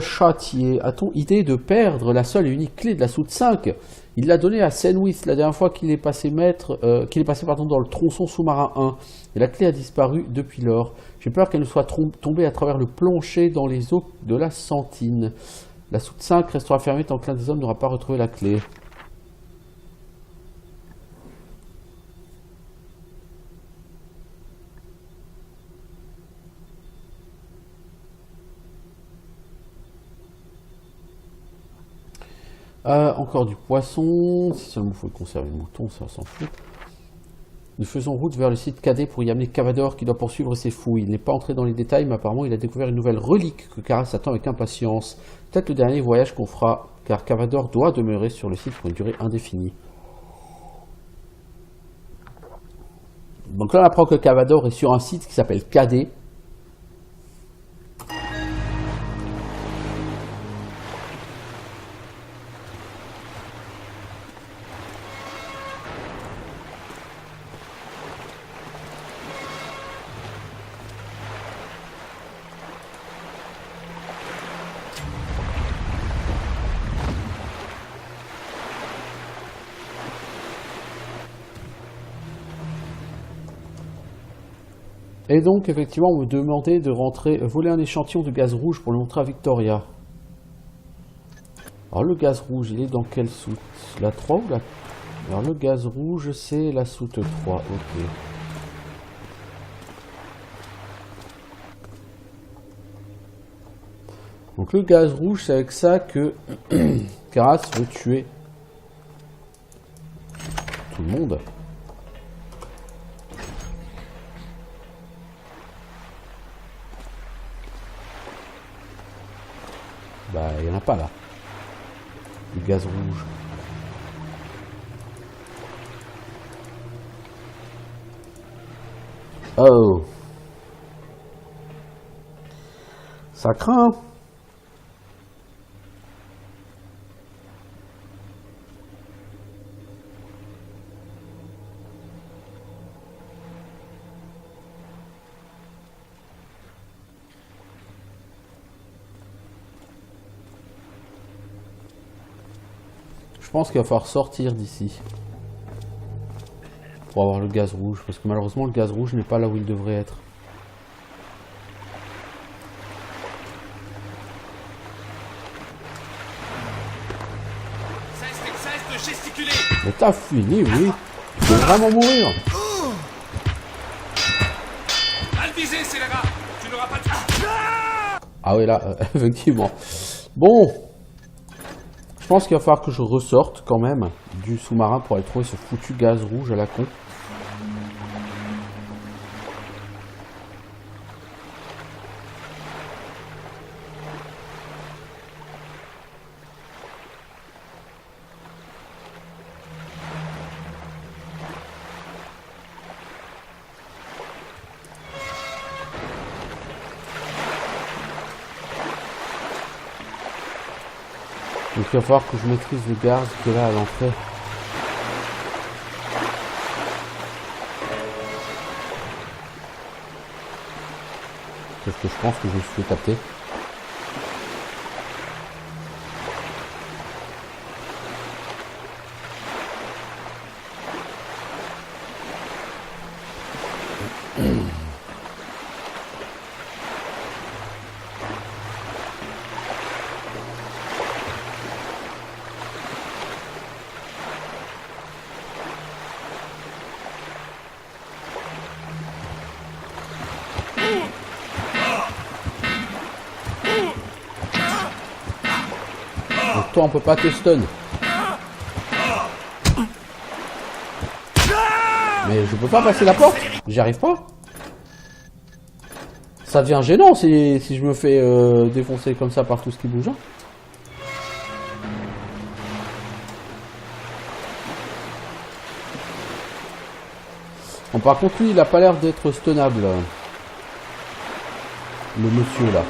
châtié. A-t-on idée de perdre la seule et unique clé de la soute 5? Il l'a donnée à Senwith la dernière fois qu'il est passé dans le tronçon sous-marin 1. Et la clé a disparu depuis lors. J'ai peur qu'elle ne soit tombée à travers le plancher dans les eaux de la Santine. La soute 5 restera fermée tant que l'un des hommes n'aura pas retrouvé la clé. Encore du poisson. Si seulement il faut conserver le mouton, ça s'en fout. Nous faisons route vers le site cadet pour y amener Cavador qui doit poursuivre ses fouilles. Il n'est pas entré dans les détails, mais apparemment il a découvert une nouvelle relique que Karas attend avec impatience. Peut-être le dernier voyage qu'on fera, car Cavador doit demeurer sur le site pour une durée indéfinie. Donc là on apprend que Cavador est sur un site qui s'appelle Cadet. Et donc, effectivement, on me demandait de voler un échantillon de gaz rouge pour le montrer à Victoria. Alors, le gaz rouge, il est dans quelle soute? La 3 ou la... Alors, le gaz rouge, c'est la soute 3, ok. Donc, le gaz rouge, c'est avec ça que Karas veut tuer tout le monde. Bah, il n'y en a pas là. Du gaz rouge. Oh. Ça craint. Je pense qu'il va falloir sortir d'ici pour avoir le gaz rouge, parce que malheureusement le gaz rouge n'est pas là où il devrait être. Cesse de gesticuler. Mais t'as fini, oui. Tu veux vraiment mourir. Mal visé, scélérat. Tu n'auras pas de... Ah oui, là, effectivement. Bon. Je pense qu'il va falloir que je ressorte quand même du sous-marin pour aller trouver ce foutu gaz rouge à la con. Donc il va falloir que je maîtrise le gaz qui est là à l'entrée. Parce que je pense que je me suis fait capter. Donc toi on peut pas te stun. Mais je peux pas passer la porte. J'y arrive pas. Ça devient gênant si je me fais défoncer comme ça par tout ce qui bouge. Hein. Bon, par contre lui il a pas l'air d'être stunnable. Le monsieur là.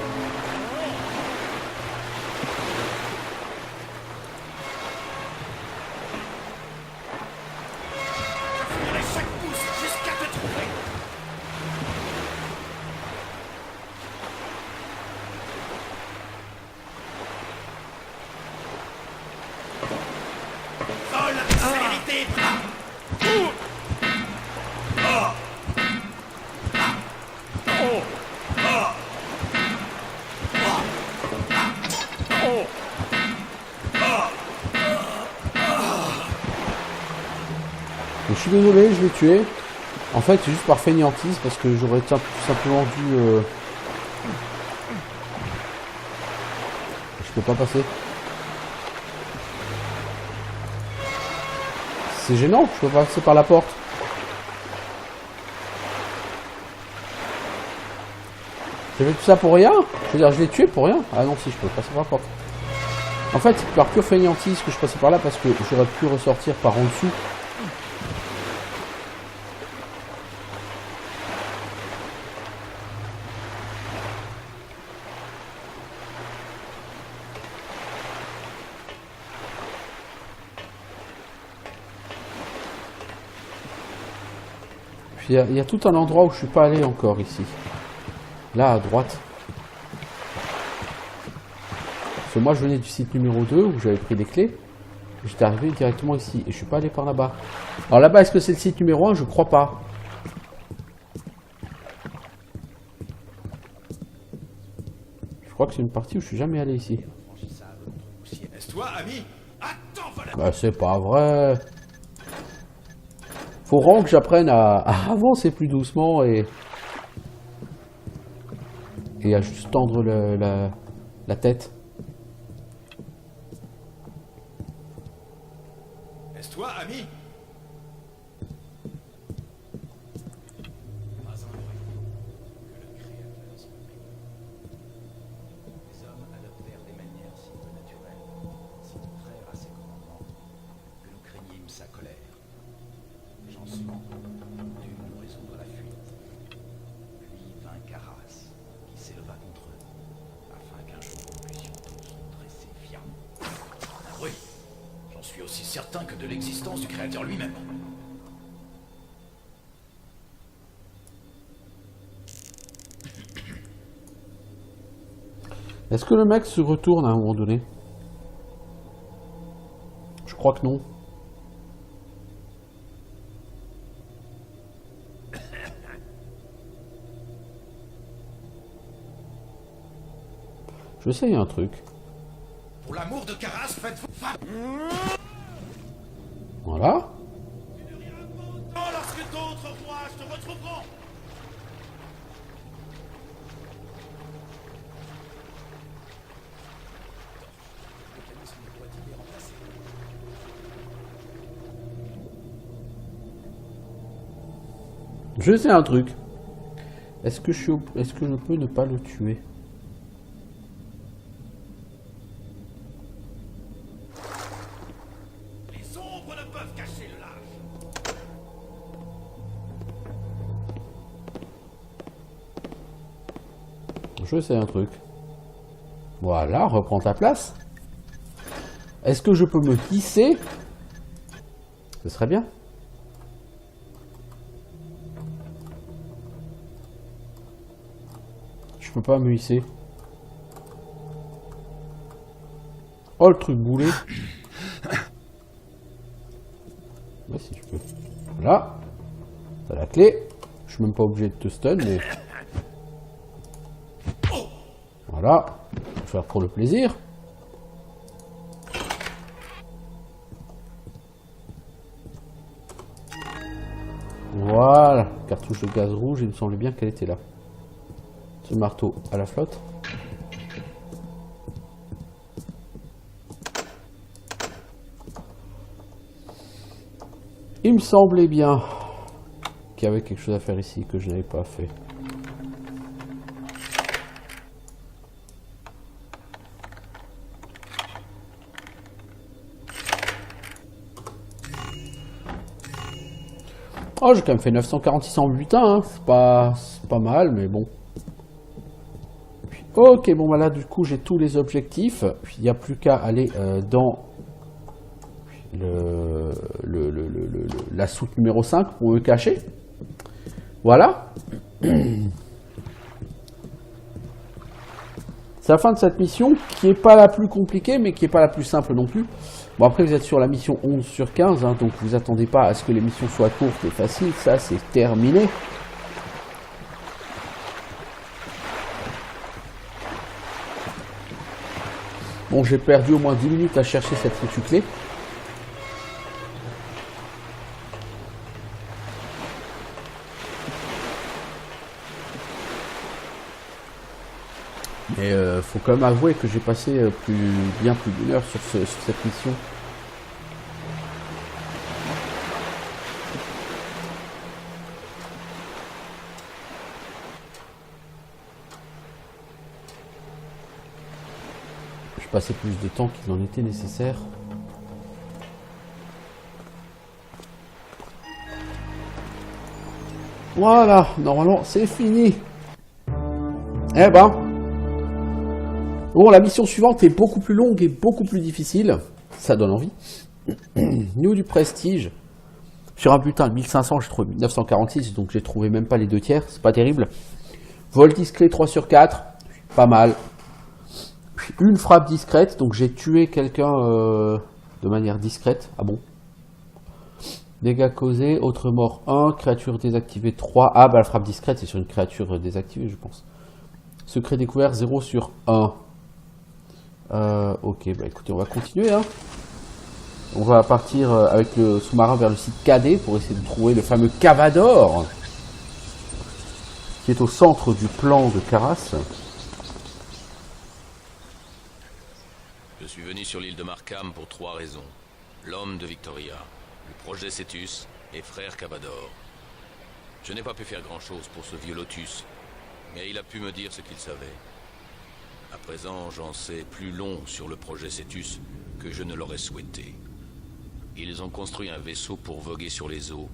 Je suis désolé, je l'ai tué. En fait, c'est juste par fainéantise parce que j'aurais tout simplement dû. Je peux pas passer. C'est gênant, je peux pas passer par la porte. J'ai fait tout ça pour rien. Je veux dire, je l'ai tué pour rien. Ah non, si, je peux passer par la porte. En fait, c'est par pure fainéantise que je passais par là parce que j'aurais pu ressortir par en dessous. Puis il y a tout un endroit où je suis pas allé encore ici. Là, à droite. Parce que moi, je venais du site numéro 2 où j'avais pris des clés. J'étais arrivé directement ici. Et je suis pas allé par là-bas. Alors là-bas, est-ce que c'est le site numéro 1? Je crois pas. Je crois que c'est une partie où je suis jamais allé ici. Laisse-toi, ami. Attends, voilà. Bah, c'est pas vrai. Faut vraiment que j'apprenne à avancer plus doucement et à juste tendre la tête. Laisse-toi, ami. Pas un bruit que le Créateur soit béni. Les hommes adoptèrent des manières certain que de l'existence du créateur lui-même. Est-ce que le mec se retourne à un moment donné? Je crois que non. Je vais essayer un truc. Pour l'amour de Karas, faites-vous... Voilà. Lorsque d'autres rois te retrouveront. Je sais un truc. Est-ce que je peux ne pas le tuer? Les ombres ne peuvent cacher le lâche. Je sais un truc. Voilà, reprends ta place. Est-ce que je peux me glisser? Ce serait bien. Je peux pas me hisser. Oh, le truc boulé. Ouais, si je peux. Voilà. T'as la clé. Je suis même pas obligé de te stun, mais... Voilà. Je vais faire pour le plaisir. Voilà. Cartouche de gaz rouge, il me semblait bien qu'elle était là. Ce marteau à la flotte. Il me semblait bien qu'il y avait quelque chose à faire ici que je n'avais pas fait. Oh, j'ai quand même fait 946 en butin, hein. C'est pas mal, mais bon. Ok, bon, bah là, du coup, j'ai tous les objectifs. Puis, il n'y a plus qu'à aller dans la soute numéro 5 pour me cacher. Voilà. C'est la fin de cette mission, qui n'est pas la plus compliquée, mais qui n'est pas la plus simple non plus. Bon, après, vous êtes sur la mission 11 sur 15, hein, donc vous attendez pas à ce que les missions soient courtes et faciles. Ça, c'est terminé. Bon, j'ai perdu au moins 10 minutes à chercher cette foutue clé. Mais faut quand même avouer que j'ai passé bien plus d'une heure sur cette mission. Je passais plus de temps qu'il en était nécessaire. Voilà, normalement c'est fini. Eh ben... Bon, la mission suivante est beaucoup plus longue et beaucoup plus difficile. Ça donne envie. Nous du prestige. Sur un bulletin de 1500, j'ai trouvé 946, donc j'ai trouvé même pas les 2 tiers. C'est pas terrible. Vol discret 3 sur 4. Pas mal. Puis une frappe discrète, donc j'ai tué quelqu'un de manière discrète. Ah bon? Dégâts causés, autre mort 1, créature désactivée 3. Ah bah la frappe discrète, c'est sur une créature désactivée, je pense. Secret découvert 0 sur 1. Ok, bah écoutez, on va continuer. Hein. On va partir avec le sous-marin vers le site KD pour essayer de trouver le fameux Cavador qui est au centre du plan de Karas. Je suis venu sur l'île de Markham pour 3 raisons. L'homme de Victoria, le projet Cetus et frère Cavador. Je n'ai pas pu faire grand-chose pour ce vieux Lotus, mais il a pu me dire ce qu'il savait. À présent, j'en sais plus long sur le projet Cetus que je ne l'aurais souhaité. Ils ont construit un vaisseau pour voguer sur les eaux.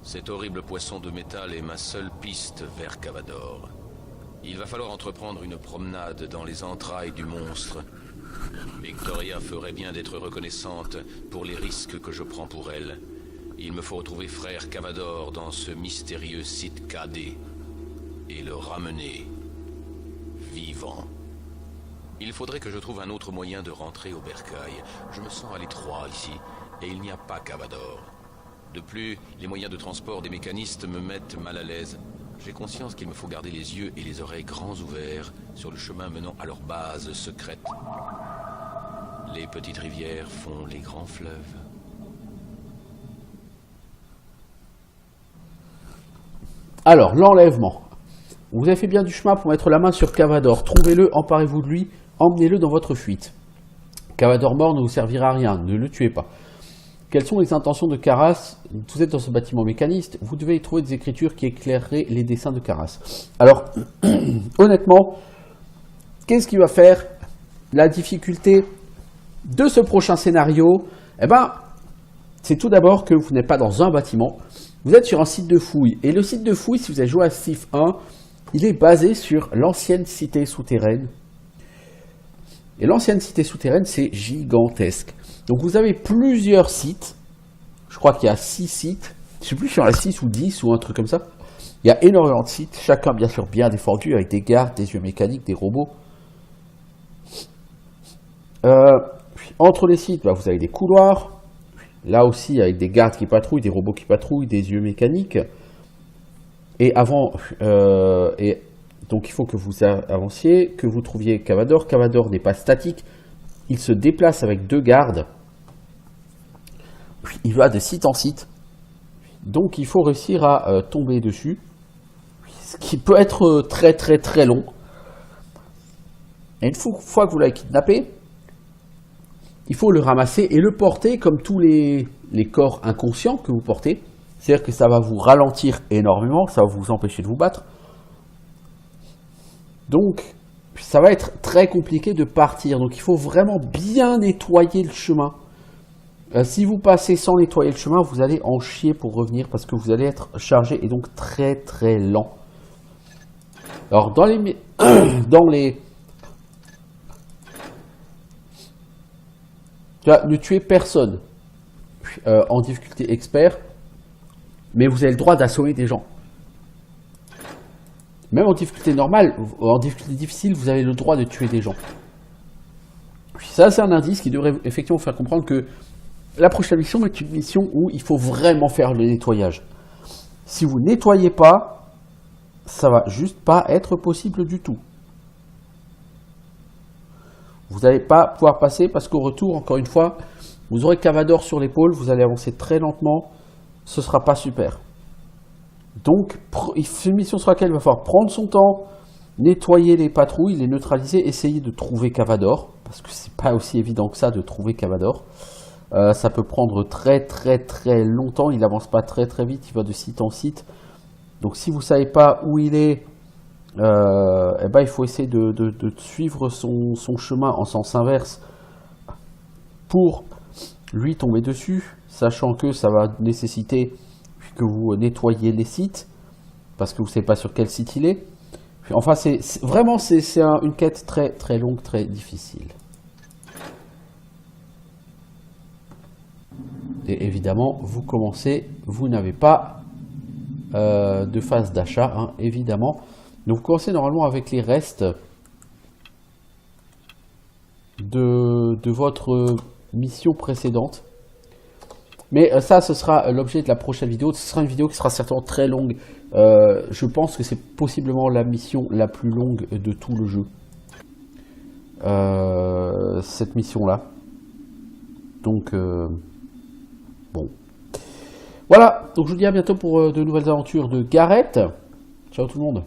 Cet horrible poisson de métal est ma seule piste vers Cavador. Il va falloir entreprendre une promenade dans les entrailles du monstre Victoria ferait bien d'être reconnaissante pour les risques que je prends pour elle. Il me faut retrouver frère Cavador dans ce mystérieux site KD et le ramener vivant. Il faudrait que je trouve un autre moyen de rentrer au bercail. Je me sens à l'étroit ici, et il n'y a pas Cavador. De plus, les moyens de transport des mécanistes me mettent mal à l'aise. J'ai conscience qu'il me faut garder les yeux et les oreilles grands ouverts sur le chemin menant à leur base secrète. Les petites rivières font les grands fleuves. Alors, l'enlèvement. Vous avez fait bien du chemin pour mettre la main sur Cavador. Trouvez-le, emparez-vous de lui, emmenez-le dans votre fuite. Cavador mort ne vous servira à rien, ne le tuez pas. Quelles sont les intentions de Karas? Vous êtes dans ce bâtiment mécaniste, vous devez y trouver des écritures qui éclaireraient les dessins de Karas. Alors, honnêtement, qu'est-ce qui va faire la difficulté de ce prochain scénario? Eh ben, c'est tout d'abord que vous n'êtes pas dans un bâtiment, vous êtes sur un site de fouille. Et le site de fouille, si vous avez joué à Civ 1, il est basé sur l'ancienne cité souterraine. Et l'ancienne cité souterraine, c'est gigantesque. Donc vous avez plusieurs sites. Je crois qu'il y a 6 sites. Je ne sais plus si il y en a 6 ou 10 ou un truc comme ça. Il y a énormément de sites, chacun bien sûr bien défendu, avec des gardes, des yeux mécaniques, des robots. Entre les sites, vous avez des couloirs. Là aussi, avec des gardes qui patrouillent, des robots qui patrouillent, des yeux mécaniques. Et avant, donc il faut que vous avanciez, que vous trouviez Cavador. Cavador n'est pas statique, il se déplace avec 2 gardes. Puis il va de site en site. Donc il faut réussir à tomber dessus. Ce qui peut être très très très long. Et une fois que vous l'avez kidnappé, il faut le ramasser et le porter comme tous les corps inconscients que vous portez. C'est-à-dire que ça va vous ralentir énormément, ça va vous empêcher de vous battre. Donc, ça va être très compliqué de partir. Donc, il faut vraiment bien nettoyer le chemin. Si vous passez sans nettoyer le chemin, vous allez en chier pour revenir parce que vous allez être chargé et donc très très lent. Alors, ne tuez personne en difficulté expert. Mais vous avez le droit d'assommer des gens. Même en difficulté normale, en difficulté difficile, vous avez le droit de tuer des gens. Ça, c'est un indice qui devrait effectivement vous faire comprendre que la prochaine mission est une mission où il faut vraiment faire le nettoyage. Si vous ne nettoyez pas, ça va juste pas être possible du tout. Vous n'allez pas pouvoir passer parce qu'au retour, encore une fois, vous aurez Cavador sur l'épaule, vous allez avancer très lentement. Ce ne sera pas super. Donc, c'est une mission sur laquelle il va falloir prendre son temps, nettoyer les patrouilles, les neutraliser, essayer de trouver Cavador, parce que c'est pas aussi évident que ça de trouver Cavador. Ça peut prendre très très très longtemps, il n'avance pas très très vite, il va de site en site. Donc si vous ne savez pas où il est, il faut essayer de suivre son chemin en sens inverse pour lui tomber dessus. Sachant que ça va nécessiter que vous nettoyiez les sites, parce que vous ne savez pas sur quel site il est. Enfin, c'est une quête très très longue, très difficile. Et évidemment, vous commencez, vous n'avez pas de phase d'achat, hein, évidemment. Donc vous commencez normalement avec les restes de votre mission précédente. Mais ça, ce sera l'objet de la prochaine vidéo. Ce sera une vidéo qui sera certainement très longue. Je pense que c'est possiblement la mission la plus longue de tout le jeu. Cette mission-là. Donc, bon. Voilà. Donc, je vous dis à bientôt pour de nouvelles aventures de Gareth. Ciao tout le monde.